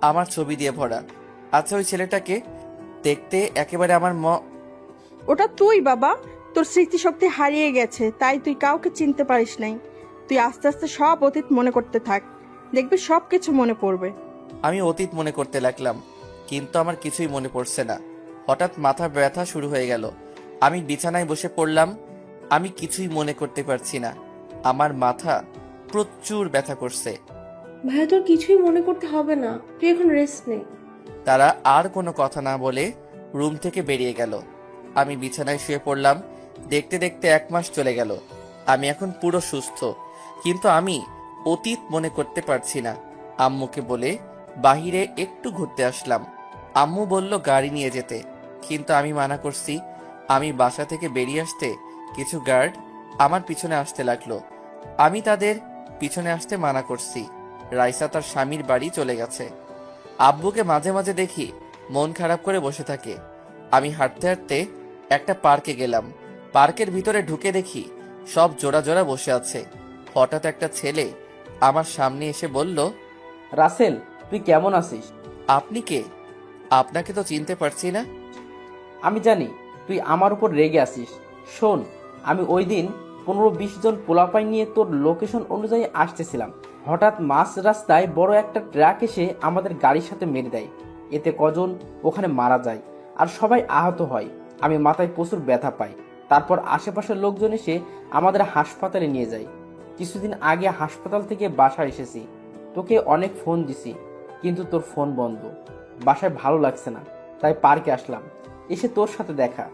আমার ছবি দিয়ে ভরা। আচ্ছা, ওই ছেলেটাকে দেখতে একেবারে আমার ওটা তুই বাবা। তোর স্মৃতিশক্তি হারিয়ে গেছে, তাই তুই কাউকে চিনতে পারিস নাই। তুই আস্তে আস্তে সব অতীত মনে করতে থাক, দেখবি সব কিছু মনে পড়বে। আমি অতীত মনে করতে লাগলাম, কিন্তু আমার কিছুই মনে পড়ছে না। হঠাৎ মাথা ব্যথা শুরু হয়ে গেল। আমি বিছানায় বসে পড়লাম। আমি কিছুই মনে করতে পারছি না। আমার মাথা প্রচুর ব্যথা করছে। ভাইয়া তোর কিছুই মনে করতে হবে না, তুই এখন রেস্ট নে। তারা আর কোনো কথা না বলে রুম থেকে বেরিয়ে গেল। আমি বিছানায় শুয়ে পড়লাম। দেখতে দেখতে 1 মাস চলে গেল। আমি এখন পুরো সুস্থ, কিন্তু আমি অতীত মনে করতে পারছি না। আম্মুকে বলে বাহিরে একটু ঘুরতে আসলাম। আম্মু বলল গাড়ি নিয়ে যেতে, কিন্তু আমি মানা করছি। আমি বাসা থেকে বেরিয়ে আসতে কিছু গার্ড আমার পিছনে আসতে লাগলো। আমি তাদের পিছনে আসতে মানা করছি। রাইসা তার স্বামীর বাড়ি চলে গেছে। আব্বুকে মাঝে মাঝে দেখি মন খারাপ করে বসে থাকে। আমি হাঁটতে হাঁটতে একটা পার্কে গেলাম। পার্কের ভিতরে ঢুকে দেখি সব জোড়া জোড়া বসে আছে। হঠাৎ একটা ছেলে আমার সামনে এসে বলল, রাসেল, তুই কেমন আছিস? আপনি কে? আপনাকে তো চিনতে পারছি না। আমি জানি তুই আমার উপর রেগে আছিস। শোন, আমি ওই দিন 15-20 জন পোলাপাই নিয়ে তোর লোকেশন অনুযায়ী আসতেছিলাম। হঠাৎ মাঝ রাস্তায় বড় একটা ট্রাক এসে আমাদের গাড়ির সাথে মেরে দেয়। এতে কজন ওখানে মারা যায় আর সবাই আহত হয়। আমি মাথায় প্রচুর ব্যথা পাই। তারপর আশেপাশের লোকজন এসে আমাদের হাসপাতালে নিয়ে যায়। কিছুদিন আগে হাসপাতাল থেকে বাসায় এসেছি। তোকে অনেক ফোন দিছি, কিন্তু তোর ফোন বন্ধ। বাসায় ভালো লাগছে না, তাই পার্কে আসলাম। এসে তোর সাথে দেখা।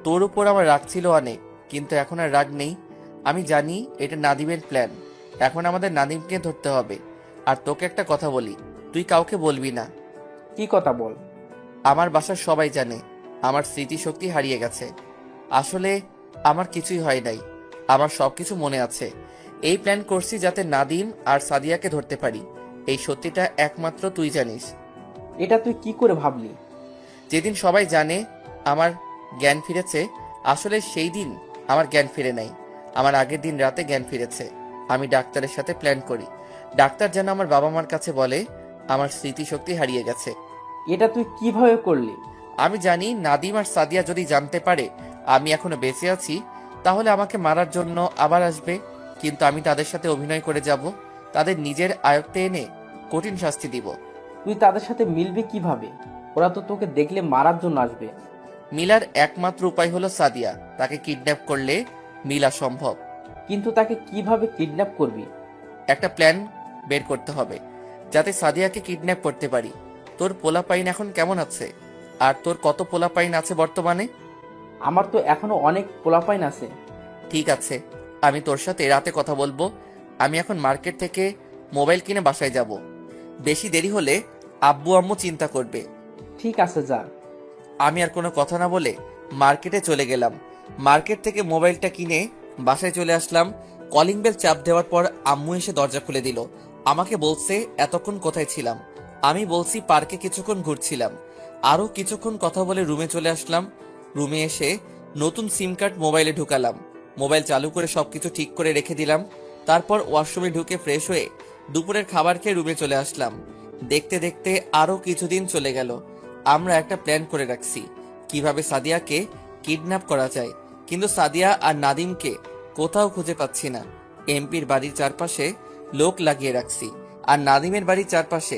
তোর উপর আমার রাগ ছিল অনেক, কিন্তু এখন আর রাগ নেই। আমি জানি এটা নাদিমের প্ল্যান। এখন আমাদের নাদিমকে ধরতে হবে। আর তোকে একটা কথা বলি, তুই কাউকে বলবি না। কি কথা বল? আমার বাসার সবাই জানে আমার স্মৃতিশক্তি হারিয়ে গেছে। আসলে আমার কিছুই হয় নাই, আমার সবকিছু মনে আছে। এই প্ল্যান করছি যাতে নাদিম আর সাদিয়াকে ধরতে পারি। এই সত্যিটা একমাত্র তুই জানিস। এটা তুই কি করে ভাবলি? যেদিন সবাই জানে আমার জ্ঞান ফিরেছে, আসলে সেই দিন আমার জ্ঞান ফিরে নাই। আমার আগের দিন রাতে জ্ঞান ফিরেছে। আমি ডাক্তারের সাথে প্ল্যান করি। ডাক্তার যেন আমার বাবা মার কাছে বলে আমার স্মৃতিশক্তি হারিয়ে গেছে। এটা তুই কিভাবে করলি? আমি জানি নাদিম আর সাদিয়া যদি জানতে পারে আমি এখনো বেঁচে আছি, তাহলে আমাকে মারার জন্য আবার আসবে। কিন্তু আমি তাদের সাথে অভিনয় করে যাব, তাদের নিজের আয়ত্তে এনে কঠিন শাস্তি দিব। তুই তাদের সাথে মিলবি কিভাবে? ওরা তো তোকে দেখলে মারার জন্য আসবে। মিলার একমাত্র উপায় হলো সাদিয়া। তাকে কিডন্যাপ করলে মিলা সম্ভব। কিন্তু তাকে কিভাবে কিডন্যাপ করবি? একটা প্ল্যান বের করতে হবে যাতে সাদিয়াকে কিডন্যাপ করতে পারি। তোর পোলাপাইন এখন কেমন আছে? আর তোর কত পোলাপাইন আছে বর্তমানে? আমার তো এখনো অনেক পোলাপাইন আছে। ঠিক আছে, আমি তোর সাথে রাতে কথা বলবো। আমি এখন মার্কেট থেকে মোবাইল কিনে বাসায় যাব। বেশি দেরি হলে আব্বু আম্মু চিন্তা করবে। ঠিক আছে, যা। আমি আর কোনো কথা না বলে মার্কেটে চলে গেলাম। মার্কেট থেকে মোবাইলটা কিনে বাসায় চলে আসলাম। কলিং বেল চাপ দেওয়ার পর আম্মু এসে দরজা খুলে দিল। আমাকে বলছে এতক্ষণ কোথায় ছিলাম। আমি বলছি পার্কে কিছুক্ষণ ঘুরছিলাম। আরও কিছুক্ষণ কথা বলে রুমে চলে আসলাম। রুমে এসে নতুন সিম কার্ড মোবাইলে ঢুকালাম। মোবাইল চালু করে সবকিছু ঠিক করে রেখে দিলাম। তারপর ওয়াশরুমে ঢুকে ফ্রেশ হয়ে দুপুরের খাবার খেয়ে রুমে চলে আসলাম। দেখতে দেখতে আরও কিছুদিন চলে গেল। আমরা একটা প্ল্যান করে রাখছি কিভাবে সাদিয়াকে কিডন্যাপ করা যায়, কিন্তু সাদিয়া আর নাদিমকে কোথাও খুঁজে পাচ্ছি না। এমপির বাড়ির চারপাশে লোক লাগিয়ে রাখছি, আর নাদিমের বাড়ির চারপাশে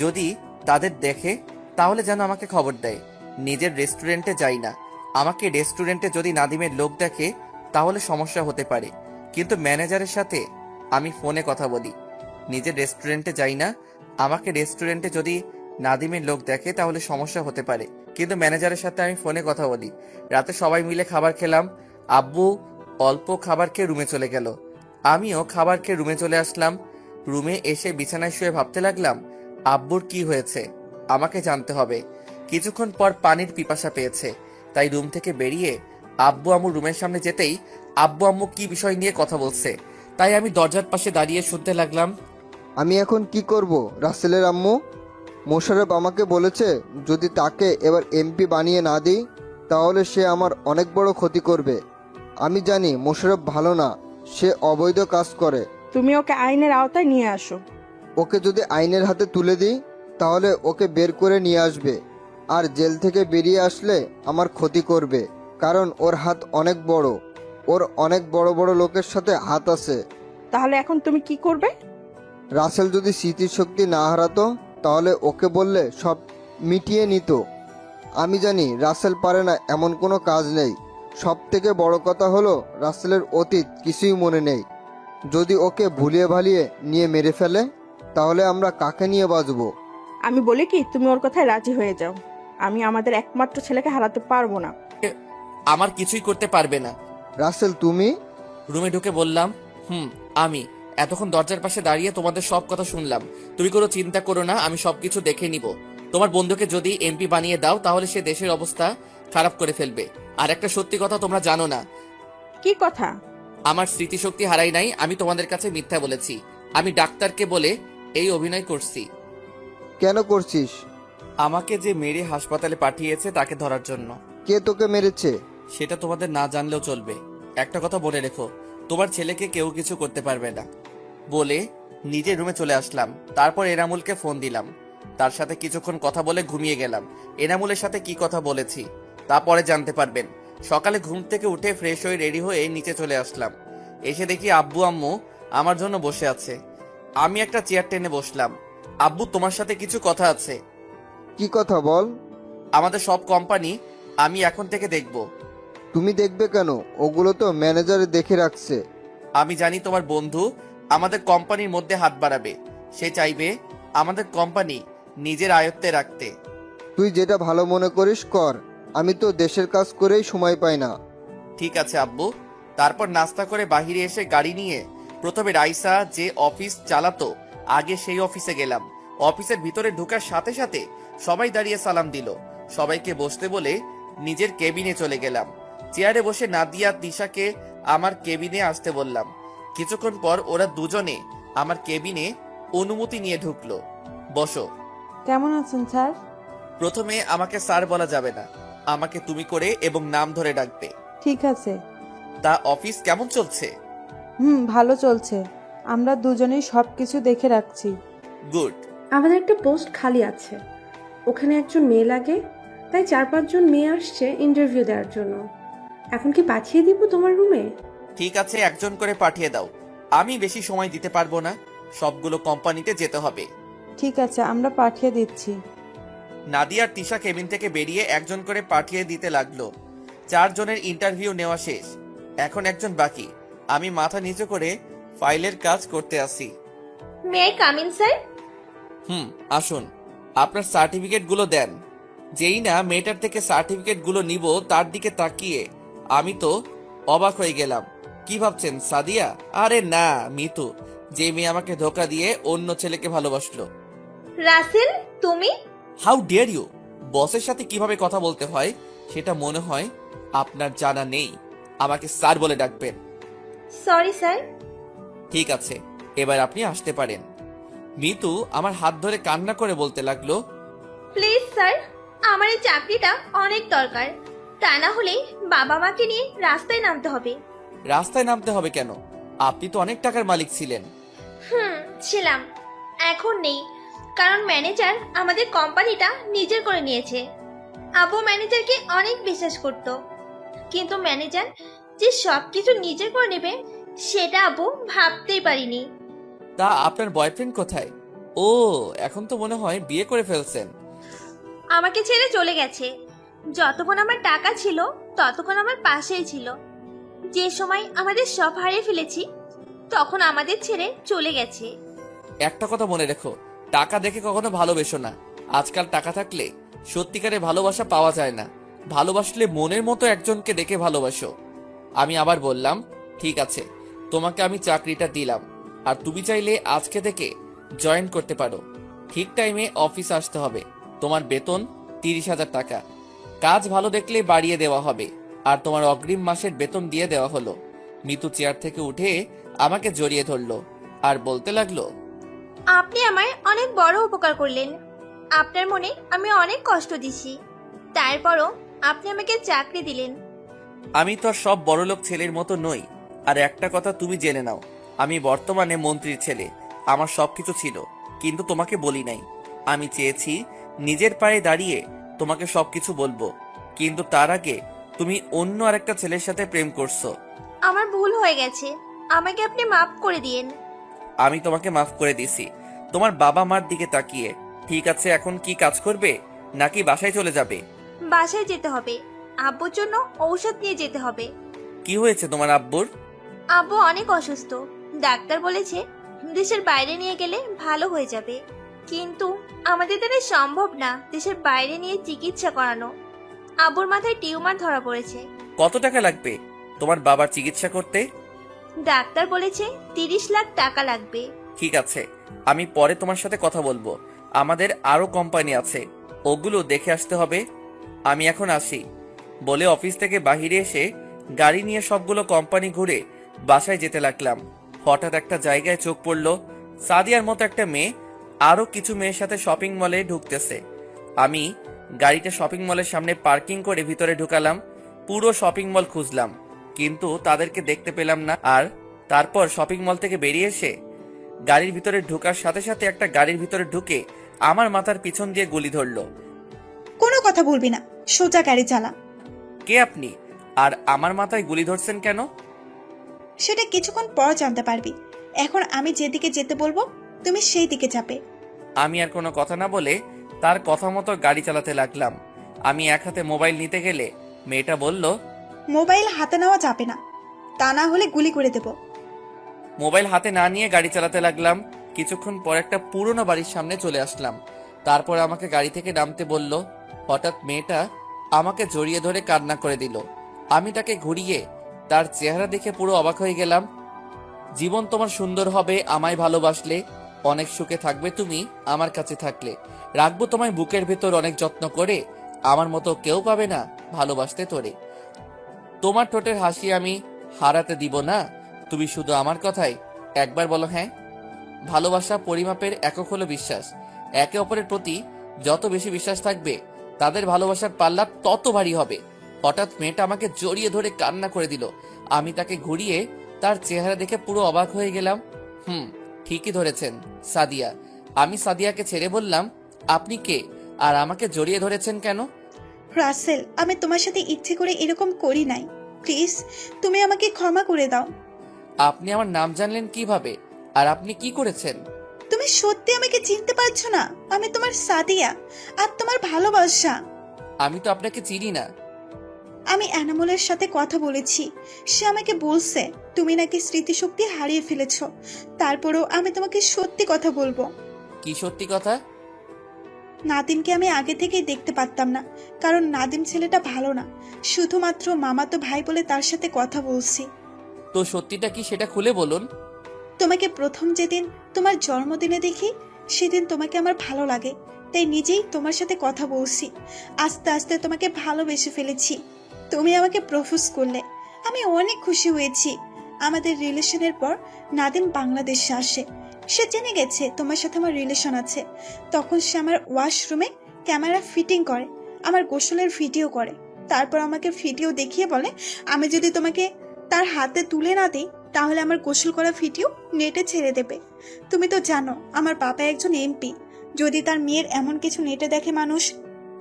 যদি তাদের দেখে তাহলে যেন আমাকে খবর দেয়। নিজের রেস্টুরেন্টে যাই না। আমাকে রেস্টুরেন্টে যদি নাদিমের লোক দেখে তাহলে সমস্যা হতে পারে, কিন্তু ম্যানেজারের সাথে আমি ফোনে কথা বলি। নিজের রেস্টুরেন্টে যাই না। আমাকে রেস্টুরেন্টে যদি নাদিমের লোক দেখে তাহলে সমস্যা হতে পারে, কিন্তু ম্যানেজারের সাথে আমি ফোনে কথা বলি। রাতে সবাই মিলে খাবার খেলাম। আব্বু অল্প খাবার খেয়ে রুমে চলে গেল। আমিও খাবার খেয়ে রুমে চলে আসলাম। রুমে এসে বিছানায় শুয়ে ভাবতে লাগলাম আব্বুর কি হয়েছে, আমাকে জানতে হবে। কিছুক্ষণ পর পানির পিপাসা পেয়েছে, তাই রুম থেকে বেরিয়ে আব্বু আম্মু রুমের সামনে যেতেই আব্বু আম্মু কি বিষয় নিয়ে কথা বলছে, তাই আমি দরজার পাশে দাঁড়িয়ে শুনতে লাগলাম। আমি এখন কি করব রাসেলের আম্মু? মোশাররফ আমাকে বলেছে যদি তাকে এবার এমপি বানিয়ে না দিই তাহলে সে আমার অনেক বড় ক্ষতি করবে। আমি জানি মোশাররফ ভালো না, সে অবৈধ কাজ করে। তুমি ওকে আইনের আওতায় নিয়ে আসো। ওকে যদি আইনের হাতে তুলে দিই তাহলে ওকে বের করে নিয়ে আসবে, আর জেল থেকে বেরিয়ে আসলে আমার ক্ষতি করবে, কারণ ওর হাত অনেক বড়। ওর অনেক বড় বড় লোকের সাথে হাত আছে। তাহলে এখন তুমি কি করবে? রাসেল যদি স্মৃতিশক্তি না হারাতো তাহলে ওকে বললে সব মিটিয়ে নিত। আমি জানি রাসেল পারে না এমন কোনো কাজ নেই। সব থেকে বড় কথা হলো রাসেলের অতীত কিছুই মনে নেই। যদি ওকে ভুলিয়ে ভালিয়ে নিয়ে মেরে ফেলে তাহলে আমরা কাকে নিয়ে বাঁচবো? আমি বলি কি তুমি ওর কথায় রাজি হয়ে যাও। আমি আমাদের একমাত্র ছেলেকে হারাতে পারবো না। আমার কিছুই করতে পারবে না। রাসেল তুমি? রুমে ঢুকে বললাম আমি এতক্ষণ দরজার পাশে দাঁড়িয়ে তোমাদের সব কথা শুনলাম। তুমি কোনো চিন্তা করো না, আমি সবকিছু দেখে নিব। তোমার বন্ধুকে যদি এমপি বানিয়ে দাও তাহলে সে দেশের অবস্থা খারাপ করে ফেলবে। আর একটা সত্যি কথা তোমরা জানো না। কি কথা? আমার স্মৃতিশক্তি হারাই নাই। আমি তোমাদের কাছে মিথ্যা বলেছি। আমি ডাক্তারকে বলে এই অভিনয় করছি। কেন করছিস? আমাকে যে মেরে হাসপাতালে পাঠিয়েছে তাকে ধরার জন্য। কে তোকে মেরেছে? সেটা তোমাদের না জানলেও চলবে। একটা কথা বলে রেখো, তোমার ছেলেকে কেউ কিছু করতে পারবে না। বলে নিজের রুমে চলে আসলাম। তারপর এনামুলকে ফোন দিলাম। তার সাথে কিছুক্ষণ কথা বলে ঘুমিয়ে গেলাম। এনামুলের সাথে কি কথা বলেছি তা পরে জানতে পারবেন। সকালে ঘুম থেকে উঠে ফ্রেশ হয়ে রেডি হয়ে নিচে চলে আসলাম। এসে দেখি আব্বু আম্মু আমার জন্য বসে আছে। আমি একটা চেয়ার টেনে বসলাম। আব্বু, তোমার সাথে কিছু কথা আছে। কি কথা বল? আমাদের সব কোম্পানি আমি এখন থেকে দেখব। তুমি দেখবে কেন? ওগুলো তো ম্যানেজার দেখে রাখছে। আমি জানি তোমার বন্ধু আমাদের কোম্পানির মধ্যে হাত বাড়াবে। সে চাইবে আমাদের কোম্পানি নিজের আয়ত্তে রাখতে। তুই যেটা ভালো মনে করিস কর, আমি তো দেশের কাজ করেই সময় পাই না। ঠিক আছে আব্বু। তারপর নাস্তা করে বাহিরে এসে গাড়ি নিয়ে প্রথমে রাইসা যে অফিস চালাতো আগে সেই অফিসে গেলাম। অফিসের ভিতরে ঢোকার সাথে সাথে সবাই দাঁড়িয়ে সালাম দিল। সবাইকে বসতে বলে নিজের কেবিনে চলে গেলাম। চেয়ারে বসে নাদিয়া তিশাকে আমার কেবিনে আসতে বললাম। কিছুক্ষণ পর ওরা দুজনে আমার কেবিনে অনুমতি নিয়ে ঢুকলো। বসো। কেমন আছেন স্যার? প্রথমে আমাকে স্যার বলা যাবে না, আমাকে তুমি করে এবং নাম ধরে ডাকবে। ঠিক আছে। তা অফিস কেমন চলছে? ভালো চলছে। আমরা দুজনেই সব কিছু দেখে রাখছি। গুড। আমাদের একটা পোস্ট খালি আছে, ওখানে একজন মেয়ে লাগে, তাই 4-5 জন মেয়ে আসছে ইন্টারভিউ দেওয়ার জন্য। এখন কি পাঠিয়ে দিব তোমার রুমে? ঠিক আছে, একজন করে পাঠিয়ে দাও। আমি বেশি সময় দিতে পারবো না, সবগুলো কোম্পানিতে যেতে হবে। ঠিক আছে, আমরা পাঠিয়ে দিচ্ছি। নাদিয়া আর তিশা কেবিন থেকে বেরিয়ে একজন করে পাঠিয়ে দিতে লাগলো। 4 জনের ইন্টারভিউ নেওয়া শেষ, এখন একজন বাকি। আমি মাথা নিচু করে ফাইলের কাজ করতে আসি। May I come in sir? আসুন, আপনার সার্টিফিকেট গুলো দেন। যেই না মেয়েটার থেকে সার্টিফিকেট গুলো নিব, তার দিকে তাকিয়ে আমি তো অবাক হয়ে গেলাম। কি ভাবছেন সাদিয়া? আরে না, মিতু, যে মেয়ে আমাকে ধোকা দিয়ে অন্য ছেলেকে ভালোবাসলো। রাসেল, তুমি? How dare you! বসের সাথে কিভাবে কথা বলতে হয় সেটা মনে হয় আপনার জানা নেই। আমাকে স্যার বলে ডাকবেন। Sorry sir. ঠিক আছে, এবার আপনি আসতে পারেন। মিতু আমার হাত ধরে কান্না করে বলতে লাগলো, প্লিজ স্যার, আমার এই চাকরিটা অনেক দরকার, তা না হলে বাবা মাকে নিয়ে রাস্তায় নামতে হবে। রাস্তায় নামতে হবে কেন? আপনি তো অনেক টাকার মালিক ছিলেন। ছিলাম, এখন নেই, কারণ ম্যানেজার আমাদের কোম্পানিটা নিজের করে নিয়েছে। আব্বু ম্যানেজারকে অনেক বিশ্বাস করত, কিন্তু ম্যানেজার যে সবকিছু নিজের করে নেবে সেটা আব্বু ভাবতেই পারিনি। তা আপনার বয়ফ্রেন্ড কোথায়? ও, এখন তো মনে হয় বিয়ে করে ফেলছেন। আমাকে ছেড়ে চলে গেছে। যতক্ষণ আমার টাকা ছিল ততক্ষণ আমার পাশেই ছিল। যে সময় আমাদের সব হারিয়ে ফেলেছি তখন আমাদের ছেড়ে চলে গেছে। একটা কথা মনে রেখো, টাকা দেখে কখনো ভালোবেসো না। আজকাল টাকা থাকলে সত্যিকারের ভালোবাসা পাওয়া যায় না। ভালোবাসলে মনের মতো একজনকে দেখে ভালোবাসো। আমি আবার বললাম, ঠিক আছে, তোমাকে আমি চাকরিটা দিলাম, আর তুমি চাইলে আজকে থেকে জয়েন করতে পারো। ঠিক টাইমে অফিস আসতে হবে। তোমার বেতন 30,000 টাকা। কাজ ভালো দেখলে বাড়িয়ে দেওয়া হবে, আর তোমার অগ্রিম মাসের বেতন দিয়ে দেওয়া হলো। মিতু চেয়ার থেকে উঠে আমাকে জড়িয়ে ধরলো আর বলতে লাগলো, আপনি আমায় অনেক বড় উপকার করলেন। আপনার মনে আমি অনেক কষ্ট দিছি, তারপরও আপনি আমাকে চাকরি দিলেন। আমি তো আর সব বড়লোক ছেলের মতো নই। আর একটা কথা তুমি জেনে নাও, আমি বর্তমানে মন্ত্রীর ছেলে। আমার সবকিছু ছিল, কিন্তু তোমাকে বলি নাই। আমি চেয়েছি নিজের পায়ে দাঁড়িয়ে তোমাকে সবকিছু বলবো, কিন্তু তার আগে তুমি অন্য আরেকটা ছেলের সাথে প্রেম করছো। আমার ভুল হয়ে গেছে, আমাকে আপনি মাফ করে দিয়েন। আমি তোমাকে মাফ করে দিছি তোমার বাবা মার দিকে তাকিয়ে। ঠিক আছে, এখন কি কাজ করবে, নাকি বাসায় চলে যাবে? বাসায় যেতে হবে, আব্বুর জন্য ঔষধ নিয়ে যেতে হবে। কি হয়েছে তোমার আব্বুর? আব্বু অনেক অসুস্থ, ডাক্তার বলেছে দেশের বাইরে নিয়ে গেলে ভালো হয়ে যাবে, কিন্তু আমাদের দ্বারা সম্ভব না দেশের বাইরে নিয়ে চিকিৎসা করানো। আব্বুর মাথায় টিউমার ধরা পড়েছে। কত টাকা লাগবে তোমার বাবার চিকিৎসা করতে? ডাক্তার বলেছে 30 লাখ টাকা লাগবে। ঠিক আছে, আমি পরে তোমার সাথে কথা বলবো। আমাদের আরো কোম্পানি আছে, ওগুলো দেখে আসতে হবে। আমি এখন আসি। বলে অফিস থেকে বাহিরে এসে গাড়ি নিয়ে সবগুলো কোম্পানি ঘুরে বাসায় যেতে লাগলাম। হঠাৎ একটা জায়গায় চোখ পড়লো, সাদিয়ার মতো একটা মেয়ে আরো কিছু মেয়ের সাথে শপিং মলে ঢুকতেছে। আমি গাড়িটা শপিং মলের সামনে পার্কিং করে ভিতরে ঢুকালাম। পুরো শপিং মল খুঁজলাম, কিন্তু তাদেরকে দেখতে পেলাম না। আর তারপর শপিং মল থেকে বেরিয়ে এসে গাড়ির ভিতরে ঢোকার সাথে সাথে একটা গাড়ির ভিতরে ঢুকে আমার মাথার পিছন দিয়ে গুলি ধরলো। কোনো কথা বলবি না, সোজা গাড়ি চালা। কে আপনি, আর আমার মাথায় গুলি ধরছেন কেন? সেটা কিছুক্ষণ পর জানতে পারবি। এখন আমি যেদিকে যেতে বলবো তুমি সেই দিকে যাবে। আমি আর কোনো কথা না বলে তার কথা মতো গাড়ি চালাতে লাগলাম। আমি এক হাতে মোবাইল নিতে গেলে মেয়েটা বলল, মোবাইল হাতে নেওয়া যাবে না, তা না হলে গুলি করে দেব। মোবাইল হাতে না নিয়ে গাড়ি চালাতে লাগলাম। কিছুক্ষণ পর একটা পুরনো বাড়ির সামনে চলে আসলাম। তারপর আমাকে গাড়ি থেকে নামতে বলল। হঠাৎ মেয়েটা আমাকে জড়িয়ে ধরে কান্না করে দিল। আমি তাকে ঘুরিয়ে তার চেহারা দেখে পুরো অবাক হয়ে গেলাম। জীবন তোমার সুন্দর হবে আমায় ভালোবাসলে, অনেক সুখে থাকবে তুমি আমার কাছে থাকলে, রাখবো তোমায় বুকের ভেতর অনেক যত্ন করে, আমার মতো কেউ পাবে না ভালোবাসতে তোরে। তোমার ঠোঁটের হাসি আমি হারাতে দিব না, তুমি শুধু আমার কথায় একবার বলো হ্যাঁ। ভালোবাসা পরিমাপের একক হলো বিশ্বাস। একে অপরের প্রতি যত বেশি বিশ্বাস থাকবে তাদের ভালোবাসার পাল্লা তত ভারী হবে। হঠাৎ মেয়েটা আমাকে জড়িয়ে ধরে কান্না করে দিল। আমি তাকে ঘুরিয়ে তার চেহারা দেখে পুরো অবাক হয়ে গেলাম। ঠিকই ধরেছেন, সাদিয়া। আমি সাদিয়াকে ছেড়ে বললাম, আপনি কে আর আমাকে জড়িয়ে ধরেছেন কেন? রাসেল, আমি তোমার সাথে ইচ্ছে করে এরকম করি নাই। প্লিজ তুমি আমাকে ক্ষমা করে দাও। আপনি আমার নাম জানলেন কিভাবে আর আপনি কি করেছেন? তুমি সত্যি আমাকে চিনতে পারছো না? আমি তোমার সাদিয়া আর তোমার ভালোবাসা। আমি তো আপনাকে চিনি না। আমি এনামুলের সাথে কথা বলেছি, সে আমাকে বলছে তুমি নাকি স্মৃতিশক্তি হারিয়ে ফেলেছো। তারপরেও আমি তোমাকে সত্যি কথা বলবো। কি সত্যি কথা? নাদিমকে আমি আগে থেকেই দেখতে পারতাম না, কারণ নাদিম ছেলেটা ভালো না। শুধুমাত্র মামাতো ভাই বলে তার সাথে কথা বলছি। তো সত্যিটা কি সেটা খুলে বলুন। তোমাকে প্রথম যেদিন তোমার জন্মদিনে দেখি, সেদিন তোমাকে আমার ভালো লাগে, তাই নিজেই তোমার সাথে কথা বলছি। আস্তে আস্তে তোমাকে ভালোবেসে ফেলেছি। তুমি আমাকে প্রপোজ করলে, আমি অনেক খুশি হয়েছি। আমাদের রিলেশনের পর নাদিম বাংলাদেশে আসে। সে জেনে গেছে তোমার সাথে আমার রিলেশন আছে। তখন সে আমার ওয়াশরুমে ক্যামেরা ফিটিং করে, আমার গোসলের ভিডিও করে। তারপর আমাকে ভিডিও দেখিয়ে বলে আমি যদি তোমাকে তার হাতে তুলে না দিই তাহলে আমার গোসল করা ভিডিও নেটে ছেড়ে দেবে। তুমি তো জানো আমার বাবা একজন এমপি। যদি তার মেয়ের এমন কিছু নেটে দেখে মানুষ,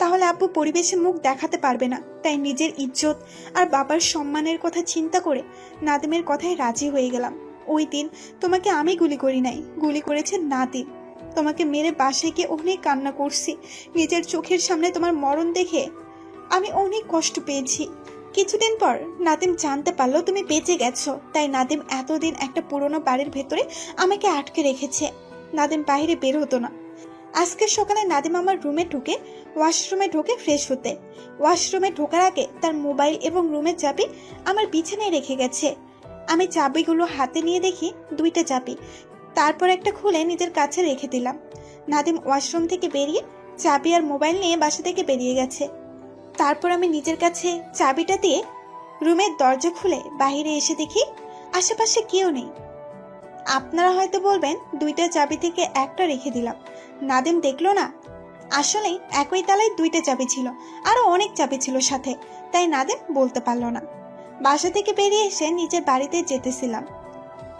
তাহলে আব্বু পরিবেশে মুখ দেখাতে পারবে না। তাই নিজের ইজ্জত আর বাবার সম্মানের কথা চিন্তা করে নাদিমের কথায় রাজি হয়ে গেলাম। ওই দিন তোমাকে আমি গুলি করি নাই, গুলি করেছে নাদিম। তোমাকে মেরে বাসায় গিয়ে অনেক কান্না করছি। নিজের চোখের সামনে তোমার মরণ দেখে আমি অনেক কষ্ট পেয়েছি। কিছুদিন পর নাদিম জানতে পারলো তুমি বেঁচে গেছো। তাই নাদিম এতদিন একটা পুরোনো বাড়ির ভেতরে আমাকে আটকে রেখেছে। নাদিম বাইরে বের হতো না। আজকে সকালে নাদিম আমার রুমে ঢুকে ওয়াশরুমে ঢুকে ফ্রেশ হতে। ওয়াশরুমে ঢোকার আগে তার মোবাইল এবং রুমের চাবি আমার বিছানায় রেখে গেছে। আমি চাবিগুলো হাতে নিয়ে দেখি 2টা চাবি। তারপর একটা খুলে নিজের কাছে রেখে দিলাম। নাদিম ওয়াশরুম থেকে বেরিয়ে চাবি আর মোবাইল নিয়ে বাসা থেকে বেরিয়ে গেছে। তারপর আমি নিজের কাছে চাবিটা দিয়ে রুমের দরজা খুলে বাইরে এসে দেখি আশেপাশে কেউ নেই। আপনারা হয়তো বলবেন 2টা চাবি থেকে একটা রেখে দিলাম, নাদিম দেখলো না। আসলে একই তালায় 2টা চাবি ছিল, আরো অনেক চাবি ছিল সাথে, তাই নাদিম বলতে পারলো না। বাসা থেকে বেরিয়ে এসে নিজের বাড়িতে যেতেছিলাম।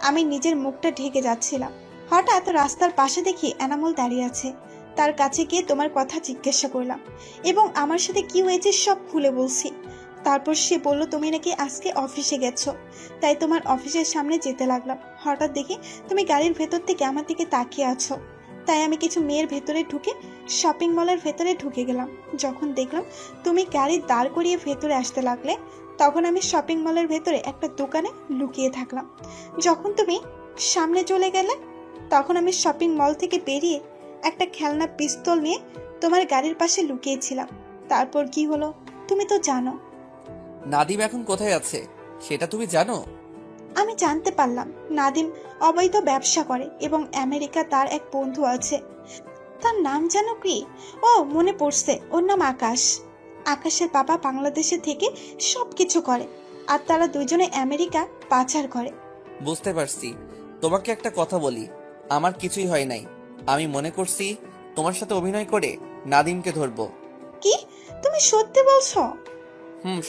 আমি নিজের মুখটা ঢেকে যাচ্ছিলাম। হঠাৎ রাস্তার পাশে দেখি এনামুল দাঁড়িয়ে আছে। তার কাছে গিয়ে তোমার কথা জিজ্ঞাসা করলাম এবং আমার সাথে কি হয়েছে সব খুলে বলছি। তারপর সে বলল তুমি নাকি আজকে অফিসে গেছো, তাই তোমার অফিসের সামনে যেতে লাগলাম। হঠাৎ দেখি তুমি গাড়ির ভেতর থেকে আমার দিকে তাকিয়ে আছো। তাই আমি কিছু মেয়ের ভেতরে ঢুকে শপিং মলের ভেতরে ঢুকে গেলাম। যখন দেখলাম তুমি গাড়ি দাঁড় করিয়ে ভেতরে আসতে লাগলে, তখন আমি শপিং মলের ভেতরে একটা দোকানে লুকিয়ে থাকলাম। যখন তুমি সামনে চলে গেলে, তখন আমি শপিং মল থেকে বেরিয়ে একটা খেলনা পিস্তল নিয়ে তোমার গাড়ির পাশে লুকিয়েছিলাম। তারপর কি হলো তুমি তো জানো। নাদিম এখন কোথায় আছে সেটা তুমি জানো? আমি জানতে পারলাম নাদিম অবৈধ ব্যবসা করে এবং আমেরিকা তার এক বন্ধু আছে। তার নাম জানো কি? ও মনে পড়ছে, ওর নাম আকাশ। আকাশের বাবা বাংলাদেশে থেকে সবকিছু করে আর তারা দুজনে আমেরিকা পাচার করে। বুঝতে পারছি। তোমাকে একটা কথা বলি, আমার কিছুই হয় নাই। আমি মনে করছি তোমার সাথে অভিনয় করে নাদিমকে ধরবো। কি তুমি সত্যি বলছো?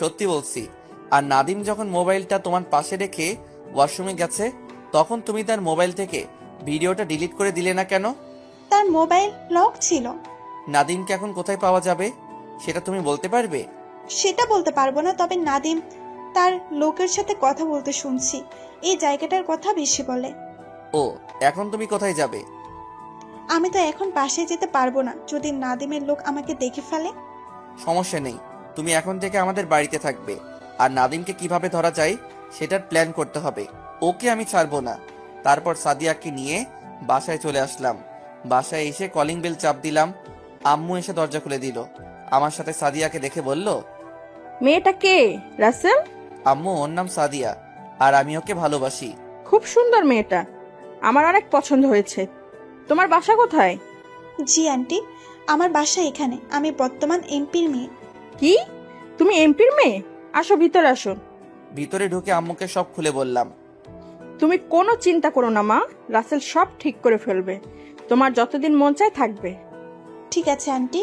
সত্যি বলছি। আর নাদিম যখন মোবাইলটা তোমার পাশে রেখে ওয়াশরুমে গেছে, তখন তুমি তার মোবাইল থেকে ভিডিওটা ডিলিট করে দিলে না কেন? তার মোবাইল লক ছিল। নাদিমকে এখন কোথায় পাওয়া যাবে সেটা তুমি বলতে পারবে? সেটা বলতে পারবো না, তবে নাদিম তার লোকের সাথে কথা বলতে শুনছি। এই জায়গাটার কথা বেশি বলে। ও, এখন তুমি কোথায় যাবে? আমি তো এখন বাসায় যেতে পারবো না, যদি নাদিমের লোক আমাকে দেখে ফেলে। সমস্যা নেই, তুমি এখন থেকে আমাদের বাড়িতে থাকবে। আর নাদিমকে কিভাবে ধরা যায় সেটার প্ল্যান করতে হবে। ওকে আমি ছাড়বো না। তারপর সাদিয়াকে নিয়ে বাসায় চলে আসলাম। বাসায় এসে কলিং বেল চাপ দিলাম। আম্মু এসে দরজা খুলে দিল। আমার সাথে সাদিয়াকে দেখে বলল, মেয়েটা কে রাসেল? আম্মু, ওর নাম সাদিয়া আর আমি ওকে ভালোবাসি। খুব সুন্দর মেয়েটা, আমার অনেক পছন্দ হয়েছে। তোমার বাসা কোথায়? জি আন্টি, আমার বাসা এখানে। আমি বর্তমান এমপির মেয়ে। কি, তুমি এমপির মেয়ে? আসো ভিতরে আসো। ভিতরে ঢুকে আম্মুকে সব খুলে বললাম। তুমি কোনো চিন্তা করো না মা, রাসেল সব ঠিক করে ফেলবে। তোমার যতদিন মন চায় থাকবে। ঠিক আছে আন্টি।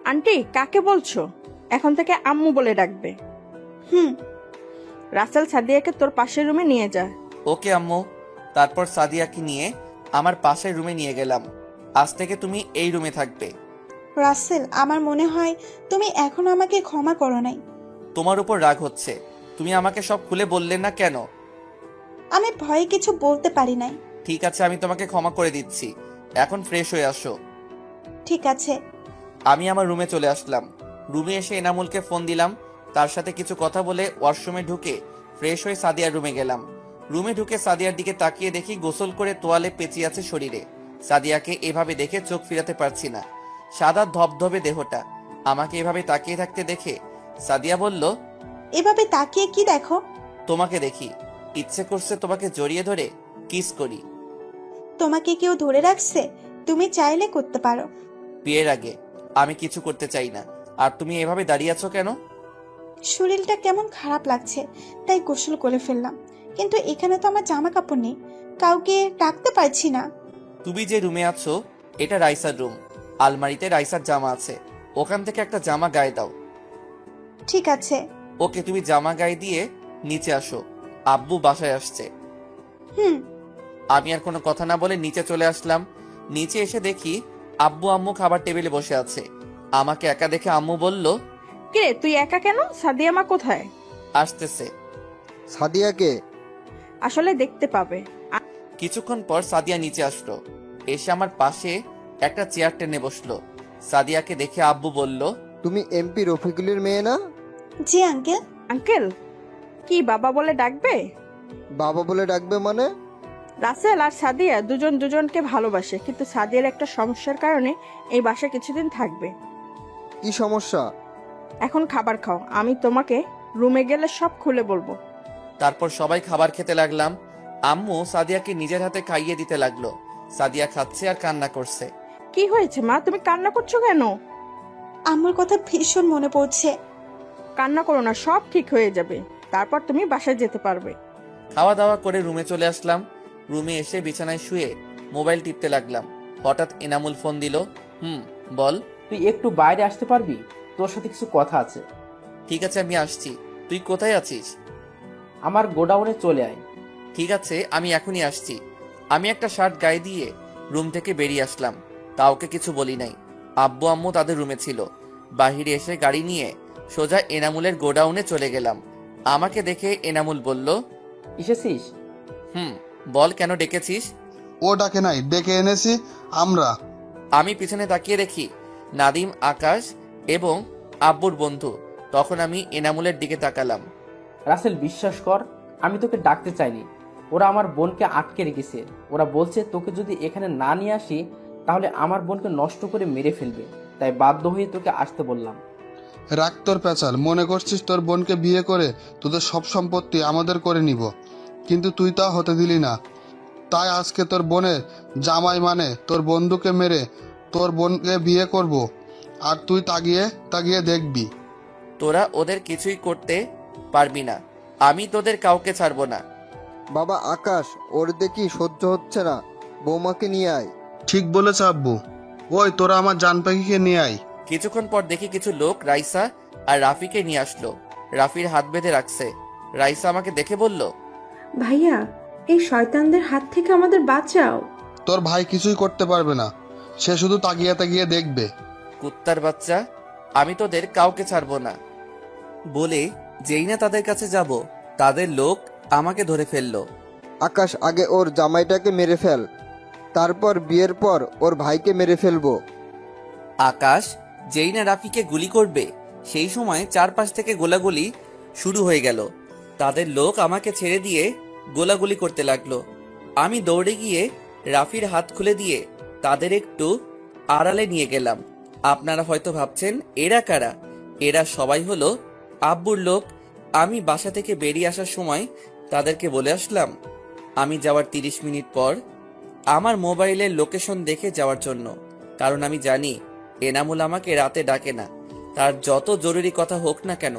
আন্টি কাকে বলছো? এখন থেকে আম্মু বলে ডাকবে। রাসেল সাদিয়াকে তোর পাশের রুমে নিয়ে যা। ওকে আম্মু। তারপর সাদিয়াকে নিয়ে আমার পাশের রুমে নিয়ে গেলাম। আজ থেকে তুমি এই রুমে থাকবে। রাসেল, আমার মনে হয় তুমি এখনো আমাকে ক্ষমা করো নাই। তোমার উপর রাগ হচ্ছে, তুমি আমাকে সব খুলে বললে না কেন? আমি ভয়ে কিছু বলতে পারি নাই। ঠিক আছে, আমি তোমাকে ক্ষমা করে দিচ্ছি। এখন ফ্রেশ হয়ে আসো। ঠিক আছে। আমি আমার রুমে চলে আসলাম। রুমে এসে এনামুলকে ফোন দিলাম। তার সাথে কিছু কথা বলে ওয়াশরুমে ঢুকে ফ্রেশ হয়ে সাদিয়ার রুমে গেলাম। রুমে ঢুকে সাদিয়ার দিকে তাকিয়ে দেখি গোসল করে তোয়ালে পেঁচিয়ে আছে শরীরে। সাদিয়াকে এভাবে দেখে চোখ ফিরাতে পারছি না। সাদা ধবধবে দেহটা। আমাকে এভাবে তাকিয়ে থাকতে দেখে সাদিয়া বলল, এভাবে তাকিয়ে কি দেখো? তোমাকে দেখি, ইচ্ছে করছে তোমাকে জড়িয়ে ধরে কিস করি। তোমাকে কেউ ধরে রাখছে? তুমি চাইলে করতে পারো। বিয়ের আগে আমি কিছু করতে চাই না। আর তুমি এভাবে দাঁড়িয়ে আছো কেন? শরীরটা কেমন খারাপ লাগছে, তাই গোসল করে ফেললাম। কিন্তু এখানে তো আমার জামা কাপড় নেই, কাউকে ডাকতে পারছি না। তুমি যে রুমে আছো এটা রাইসার রুম। আলমারিতে রাইসার জামা আছে, ওখান থেকে একটা জামা গায়ে দাও। ঠিক আছে। ওকে, তুমি জামা গায়ে দিয়ে নিচে আসো, আব্বু বাসায় আসছে। হুম। আমি আর কোনো কথা না বলে নিচে চলে আসলাম। নিচে এসে দেখি আব্বু আম্মু খাবার টেবিলে বসে আছে। আমাকে একা দেখে আম্মু বলল, কিরে তুই একা কেন? সাদিয়া মা কোথায়? আসতেছে। সাদিয়াকে আসলে দেখতে পাবে। কিছুক্ষণ পর সাদিয়া নিচে আসলো। এসে আমার পাশে একটা চেয়ার টেনে বসলো। সাদিয়াকে দেখে আব্বু বলল, তুমি এমপি রফিকুলের মেয়ে না? জি আঙ্কেল। আঙ্কেল কি বাবা বলে ডাকবে? বাবা বলে ডাকবে মানে? রাসেল আর সাদিয়া দুজন দুজনকে ভালোবাসে, কিন্তু সাদিয়ার একটা সমস্যার কারণে এই বাসায় কিছুদিন থাকবে। কি সমস্যা? এখন খাবার খাও, আমি তোমাকে রুমে গেলে সব খুলে বলবো। তারপর সবাই খাবার খেতে লাগলাম। আম্মু সাদিয়াকে নিজের হাতে খাইয়ে দিতে লাগলো। সাদিয়া খাচ্ছে আর কান্না করছে। কি হয়েছে মা, তুমি কান্না করছো কেন? আমার কথা ভীষণ মনে পড়ছে। কান্না করো না, সব ঠিক হয়ে যাবে। তারপর তুমি বাসায় যেতে পারবে। খাওয়া দাওয়া করে রুমে চলে আসলাম। রুমে এসে বিছানায় শুয়ে মোবাইল টিপতে লাগলাম। হঠাৎ এনামুল ফোন দিল। বল। তুই একটু বাইরে আসতে পারবি? তোর সাথে কিছু কথা আছে। ঠিক আছে, আমি আসছি। তুই কোথায় আছিস? আমার গোডাউনে চলে আয়। ঠিক আছে, আমি এখনই আসছি। আমি একটা শার্ট গায়ে দিয়ে রুম থেকে বেরিয়ে আসলাম। কাউকে কিছু বলি নাই। আব্বু আম্মু তাদের রুমে ছিল। বাহিরে এসে গাড়ি নিয়ে সোজা এনামুলের গোডাউনে চলে গেলাম। আমাকে দেখে এনামুল বলল, এসেছিস? বল, কেন ডেকেছিস? ও ডাকে নাই, ডেকে এনেছি আমরা। আমি পিছনে তাকিয়ে দেখি নাদিম, আকাশ এবং আব্বুর বন্ধু। তখন আমি এনামুলের দিকে তাকালাম। রাসেল, বিশ্বাস কর, আমি তোকে ডাকতে চাইনি। ওরা আমার বোনকে আটকে রেখেছে। ওরা বলছে তোকে যদি এখানে না নিয়ে আসি তাহলে আমার বোনকে নষ্ট করে মেরে ফেলবে। তাই বাধ্য হয়ে তোকে আসতে বললাম। রাগ তোর পেঁচাল। মনে করছিস তোর বোনকে বিয়ে করে তোদের সব সম্পত্তি আমাদের করে নিব, কিন্তু তুই তা হতে দিলি না। তাই আজকে তোর বোনের জামাই মানে তোর বন্ধুকে মেরে তোর বোনকে বিয়ে করব, আর তুই তাকিয়ে তাকিয়ে দেখবি। তোরা ওদের কিছুই করতে পারবি না। আমি তোদের কাউকে ছাড়বো না। বাবা আকাশ, ওর দেখি সহ্য হচ্ছে না, বৌমাকে নিয়ে আয়। ঠিক বলেছ আব্বু। ওই তোরা আমার জান পাখিকে নিয়ে আয়। কিছুক্ষণ পর দেখি কিছু লোক রাইসা আর রাফিকে নিয়ে আসলো। রাফির হাত বেঁধে রাখছে। রাইসা আমাকে দেখে বলল, ভাইয়া, এই শয়তানদের হাত থেকে আমাদের বাঁচাও। তোর ভাই কিছুই করতে পারবে না, সে শুধু তাকিয়ে তাকিয়ে দেখবে। কুত্তার বাচ্চা, আমি তোদের কাউকে ছাড়বো না বলে যেই না তাদের কাছে যাব তাদের লোক আমাকে ধরে ফেললো। আকাশ, আগে ওর জামাইটাকে মেরে ফেল, তারপর বিয়ের পর ওর ভাইকে মেরে ফেলবো। আকাশ যেই না রাফিকে গুলি করবে সেই সময় চারপাশ থেকে গোলাগুলি শুরু হয়ে গেল। তাদের লোক আমাকে ছেড়ে দিয়ে গোলাগুলি করতে লাগলো। আমি দৌড়ে গিয়ে রাফির হাত খুলে দিয়ে তাদের একটু আড়ালে নিয়ে গেলাম। আপনারা হয়তো ভাবছেন এরা কারা? এরা সবাই হলো আব্বুর লোক। আমি বাসা থেকে বেরিয়ে আসার সময় তাদেরকে বলে আসলাম আমি যাওয়ার 30 মিনিট পর আমার মোবাইলের লোকেশন দেখে যাওয়ার জন্য, কারণ আমি জানি এনামুল আমাকে রাতে ডাকে না। তার যত জরুরি কথা হোক না কেন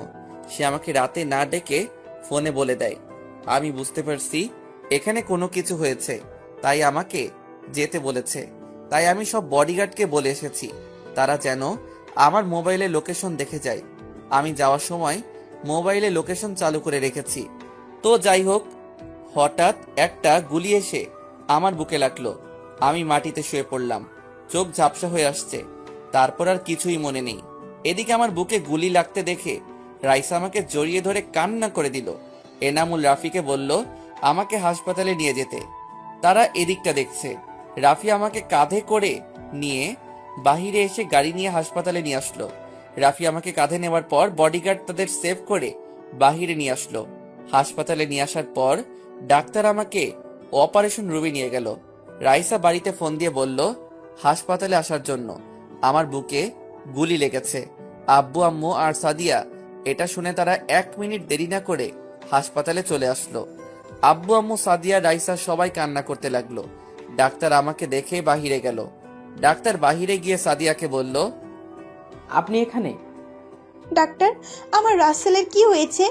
সে আমাকে রাতে না ডেকে ফোনে বলে দেয়। আমি বুঝতে পারছি এখানে কোনো কিছু হয়েছে, তাই আমাকে যেতে বলেছে। তাই আমি সব বডিগার্ডকে বলে এসেছি তারা যেন আমার মোবাইলে লোকেশন দেখে যায়। আমি যাওয়ার সময় মোবাইলে লোকেশন চালু করে রেখেছি। তো যাই হোক, হঠাৎ একটা গুলি এসে আমার বুকে লাগলো। আমি মাটিতে শুয়ে পড়লাম, চোখ ঝাপসা হয়ে আসছে। তারপর আর কিছুই মনে নেই। এদিকে আমার বুকে গুলি লাগতে দেখে রাইসা আমাকে জড়িয়ে ধরে কান্না করে দিল। এনামুল রাফিকে বলল আমাকে হাসপাতালে নিয়ে যেতে। তারা এদিকটা দেখছে। রাফি আমাকে কাঁধে করে নিয়ে বাহিরে এসে গাড়ি নিয়ে হাসপাতালে নিয়ে আসলো। রাফি আমাকে কাঁধে নেওয়ার পর বডিগার্ড তাদের সেভ করে বাহিরে নিয়ে আসলো। হাসপাতালে নিয়ে আসার পর ডাক্তার আমাকে অপারেশন রুমে নিয়ে গেল। রাইসা বাড়িতে ফোন দিয়ে বলল হাসপাতালে আসার জন্য। আমার বুকে গুলি লেগেছে। আব্বু আম্মু আর সাদিয়া এটা শুনে তারা 1 মিনিট দেরি না করে হাসপাতালে চলে আসলো। আব্বু আম্মু সাদিয়া রাইসা সবাই কান্না করতে লাগলো। ডাক্তার আমাকে দেখে বাহিরে গেল। ডাক্তার বাহিরে গিয়ে সাদিয়াকে বলল আপনি এখানে? ডাক্তার, আমার রাসেলের কি হয়েছে?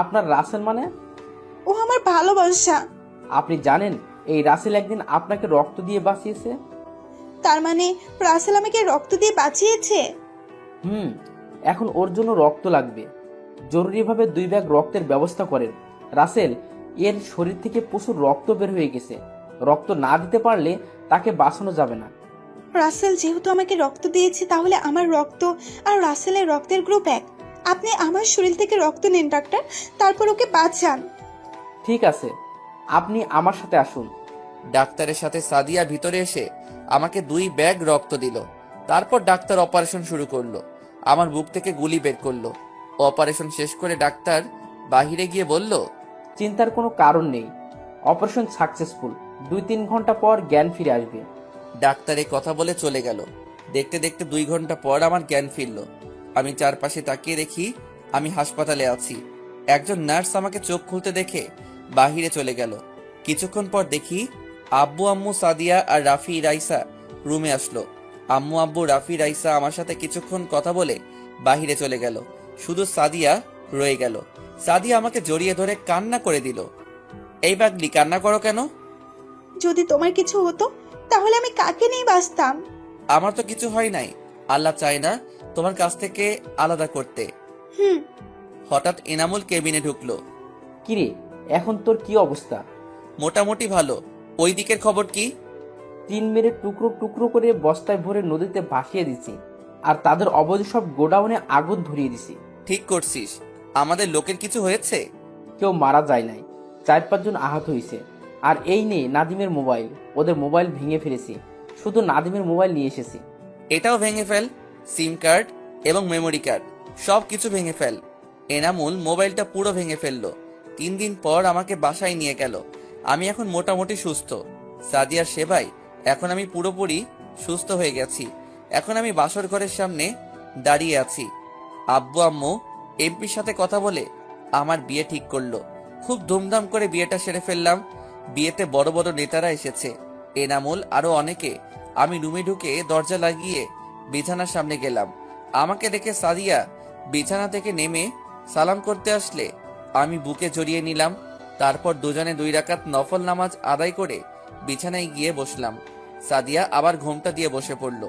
আপনার রাসেল মানে? ও আমার ভালোবাসা। আপনি জানেন এই রাসেল একদিন আপনাকে রক্ত দিয়ে বাঁচিয়েছে? তার মানে রাসেল আমাকে রক্ত দিয়ে বাঁচিয়েছে? এখন ওর জন্য রক্ত লাগবে। জরুরিভাবে 2 ব্যাগ রক্তের ব্যবস্থা করেন। রাসেল এর শরীর থেকে প্রচুর রক্ত বের হয়ে গেছে। রক্ত না দিতে পারলে তাকে বাঁচানো যাবে না। রাসেল যেহেতু আমাকে রক্ত দিয়েছে, তাহলে আমার রক্ত আর রাসেলের রক্তের গ্রুপ এক। আপনি আমার শরীর থেকে রক্ত নিন ডাক্তার, তারপর ওকে বাঁচান। ঠিক আছে, আপনি আমার সাথে আসুন। ডাক্তারের সাথে সাদিয়া ভিতরে এসে আমাকে 2 ব্যাগ রক্ত দিল। তারপর ডাক্তার অপারেশন শুরু করলো। আমার বুক থেকে গুলি বের করলো। অপারেশন শেষ করে ডাক্তার বাহিরে গিয়ে বলল চিন্তার কোনো কারণ নেই, অপারেশন সাকসেসফুল। 2-3 ঘন্টা পর জ্ঞান ফিরে আসবে। ডাক্তার এই কথা বলে চলে গেল। দেখতে দেখতে 2 ঘন্টা পর আমার জ্ঞান ফিরল। আমি চারপাশে তাকিয়ে দেখি আমি হাসপাতালে আছি। একজন নার্স আমাকে চোখ খুলতে দেখে বাহিরে চলে গেল। কিছুক্ষণ পর দেখি আব্বু আম্মু সাদিয়া আর রাফি রাইসা রুমে আসলো। আম্মু আব্বু রাফি রাইসা আমার সাথে কিছুক্ষণ কথা বলে বাহিরে চলে গেল। শুধু সাদিয়া রয়ে গেল। সাদিয়া আমাকে জড়িয়ে ধরে কান্না করে দিল। এই পাগলি, কান্না করো কেন? যদি তোমার কিছু হতো তাহলে আমি কাকে নিয়ে বাঁচতাম? আমার তো কিছু হয় নাই। আল্লাহ চায় না তোমার কাছ থেকে আলাদা করতে। হঠাৎ এনামুল কেবিনে ঢুকলো। কিরে, এখন তোর কি অবস্থা? মোটামুটি ভালো। ওই দিকের খবর কি? 3 মেরে টুকরো টুকরো করে বস্তায় ভরে নদীতে ভাসিয়ে দিছি, আর তাদের অবৈধ সব গোডাউনে আগুন ধরিয়ে দিছি। ঠিক করছিস। আমাদের লোকের কিছু হয়েছে? কেউ মারা যায় নাই, 4-5 জন আহত হয়েছে। আর এই নে নাদিমের মোবাইল। ওদের মোবাইল ভেঙে ফেলেছি, শুধু নাদিমের মোবাইল নিয়ে এসেছি। এটাও ভেঙে ফেল। সিম কার্ড এবং মেমোরি কার্ড সব কিছু ভেঙে ফেল। এনামুল মোবাইলটা পুরো ভেঙে ফেললো। 3 দিন পর আমাকে বাসায় নিয়ে গেল। আমি এখন মোটামুটি সুস্থ। সাদিয়ার সেবায় এখন আমি পুরোপুরি সুস্থ হয়ে গেছি। এখন আমি বাসর ঘরের সামনে দাঁড়িয়ে আছি। আব্বু আম্মু এমপির সাথে কথা বলে আমার বিয়ে ঠিক করলো। খুব ধুমধাম করে বিয়েটা সেরে ফেললাম। বিয়েতে বড় বড় নেতারা এসেছে, এনামুল আরো অনেকে। আমি রুমে ঢুকে দরজা লাগিয়ে বিছানার সামনে গেলাম। আমাকে দেখে সাদিয়া বিছানা থেকে নেমে সালাম করতে আসলে আমি বুকে জড়িয়ে নিলাম। তারপর দুজনে 2 রাকাত নফল নামাজ আদায় করে বিছানায় গিয়ে বসলাম। সাদিয়া আবার ঘোমটা দিয়ে বসে পড়ল।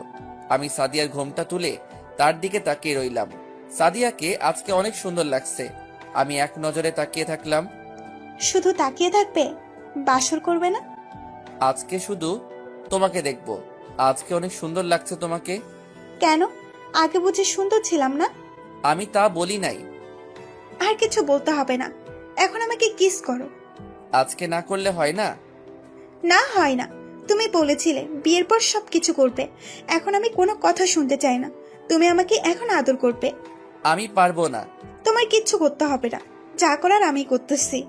আমি সাদিয়ার ঘোমটা তুলে তার দিকে তাকিয়ে রইলাম। সাদিয়াকে আজকে অনেক সুন্দর লাগছে। আমি এক নজরে তাকিয়ে থাকলাম। শুধু তাকিয়ে থাকবে, বাসর করবে না? আজকে শুধু তোমাকে দেখব। আজকে অনেক সুন্দর লাগছে তোমাকে। কেন? আগে বুঝি সুন্দর ছিলাম না? আমি তা বলি নাই। আর কিছু বলতে হবে না, এখন আমাকে কিস করো। আজকে না করলে হয় না? না, হয় না। তুমি বলেছিলে বিয়ের পর সবকিছু করবে। এখন আমি কোনো কথা শুনতে চাই না। তুমি আমাকে এখন আদর করবে। আমি পারবো না। তোমার কিচ্ছু করতে হবে না, যা করার আমি করতেছি।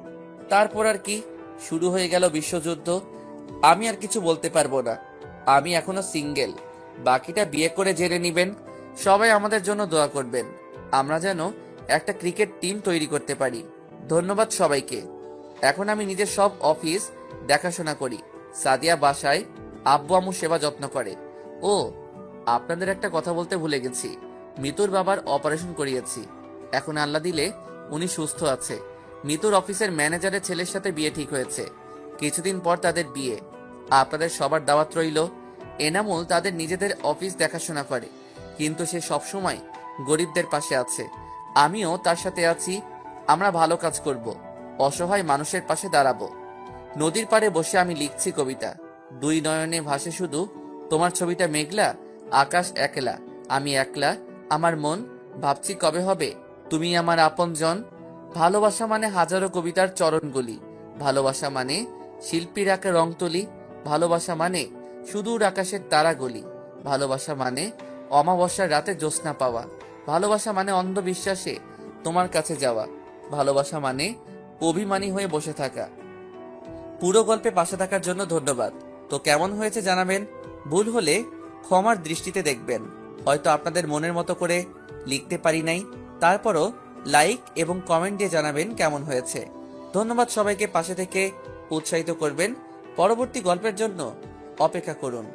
তারপর আর কি? শুরু হয়ে গেল বিশ্বযুদ্ধ। আমি আর কিছু বলতে পারবো না। আমি এখনো সিঙ্গেল। বাকিটা বিয়ে করে জেনে নিবেন। সবাই আমাদের জন্য দোয়া করবেন, আমরা যেন একটা ক্রিকেট টিম তৈরি করতে পারি। ধন্যবাদ সবাইকে। এখন আমি নিজের সব অফিস দেখাশোনা করি। সাদিয়া বাসায় আব্বু আম্মু সেবা যত্ন করে। ও, আপনাদের একটা কথা বলতে ভুলে গেছি। মিতুর বাবার অপারেশন করিয়েছি। এখন আল্লাহ দিলে উনি সুস্থ আছে। মিতুর অফিসের ম্যানেজারের ছেলের সাথে বিয়ে ঠিক হয়েছে। কিছুদিন পর তাদের বিয়ে। আপনাদের সবার দাওয়াত রইল। এনামুল তাদের নিজেদের অফিস দেখাশোনা করে, কিন্তু সে সবসময় গরিবদের পাশে আছে। আমিও তার সাথে আছি। আমরা ভালো কাজ করব। অসহায় মানুষের পাশে দাঁড়াবো। নদীর পাড়ে বসে আমি লিখছি কবিতা, দুই নয়নে ভাসে শুধু তোমার ছবিটা মেঘলা, আকাশ একলা, আমি একলা, আমার মন ভাবছি কবে হবে তুমি আমার আপনজন। ভালোবাসা মানে হাজারো কবিতার চরণগুলি, ভালোবাসা মানে শিল্পীর আঁকা রং তুলি, ভালোবাসা মানে সুদূর আকাশের তারাগুলি, ভালোবাসা মানে অমাবস্যার রাতে জ্যোৎস্না পাওয়া, ভালোবাসা মানে অন্ধবিশ্বাসে তোমার কাছে যাওয়া, ভালোবাসা মানে অভিমানী হয়ে বসে থাকা। পুরো গল্পে পাশে থাকার জন্য ধন্যবাদ। তো কেমন হয়েছে জানাবেন, ভুল হলে ক্ষমার দৃষ্টিতে দেখবেন। হয়তো আপনাদের মনের মতো করে লিখতে পারি নাই, তারপরও লাইক এবং কমেন্ট দিয়ে জানাবেন কেমন হয়েছে। ধন্যবাদ সবাইকে পাশে থেকে উৎসাহিত করবেন। পরবর্তী গল্পের জন্য অপেক্ষা করুন।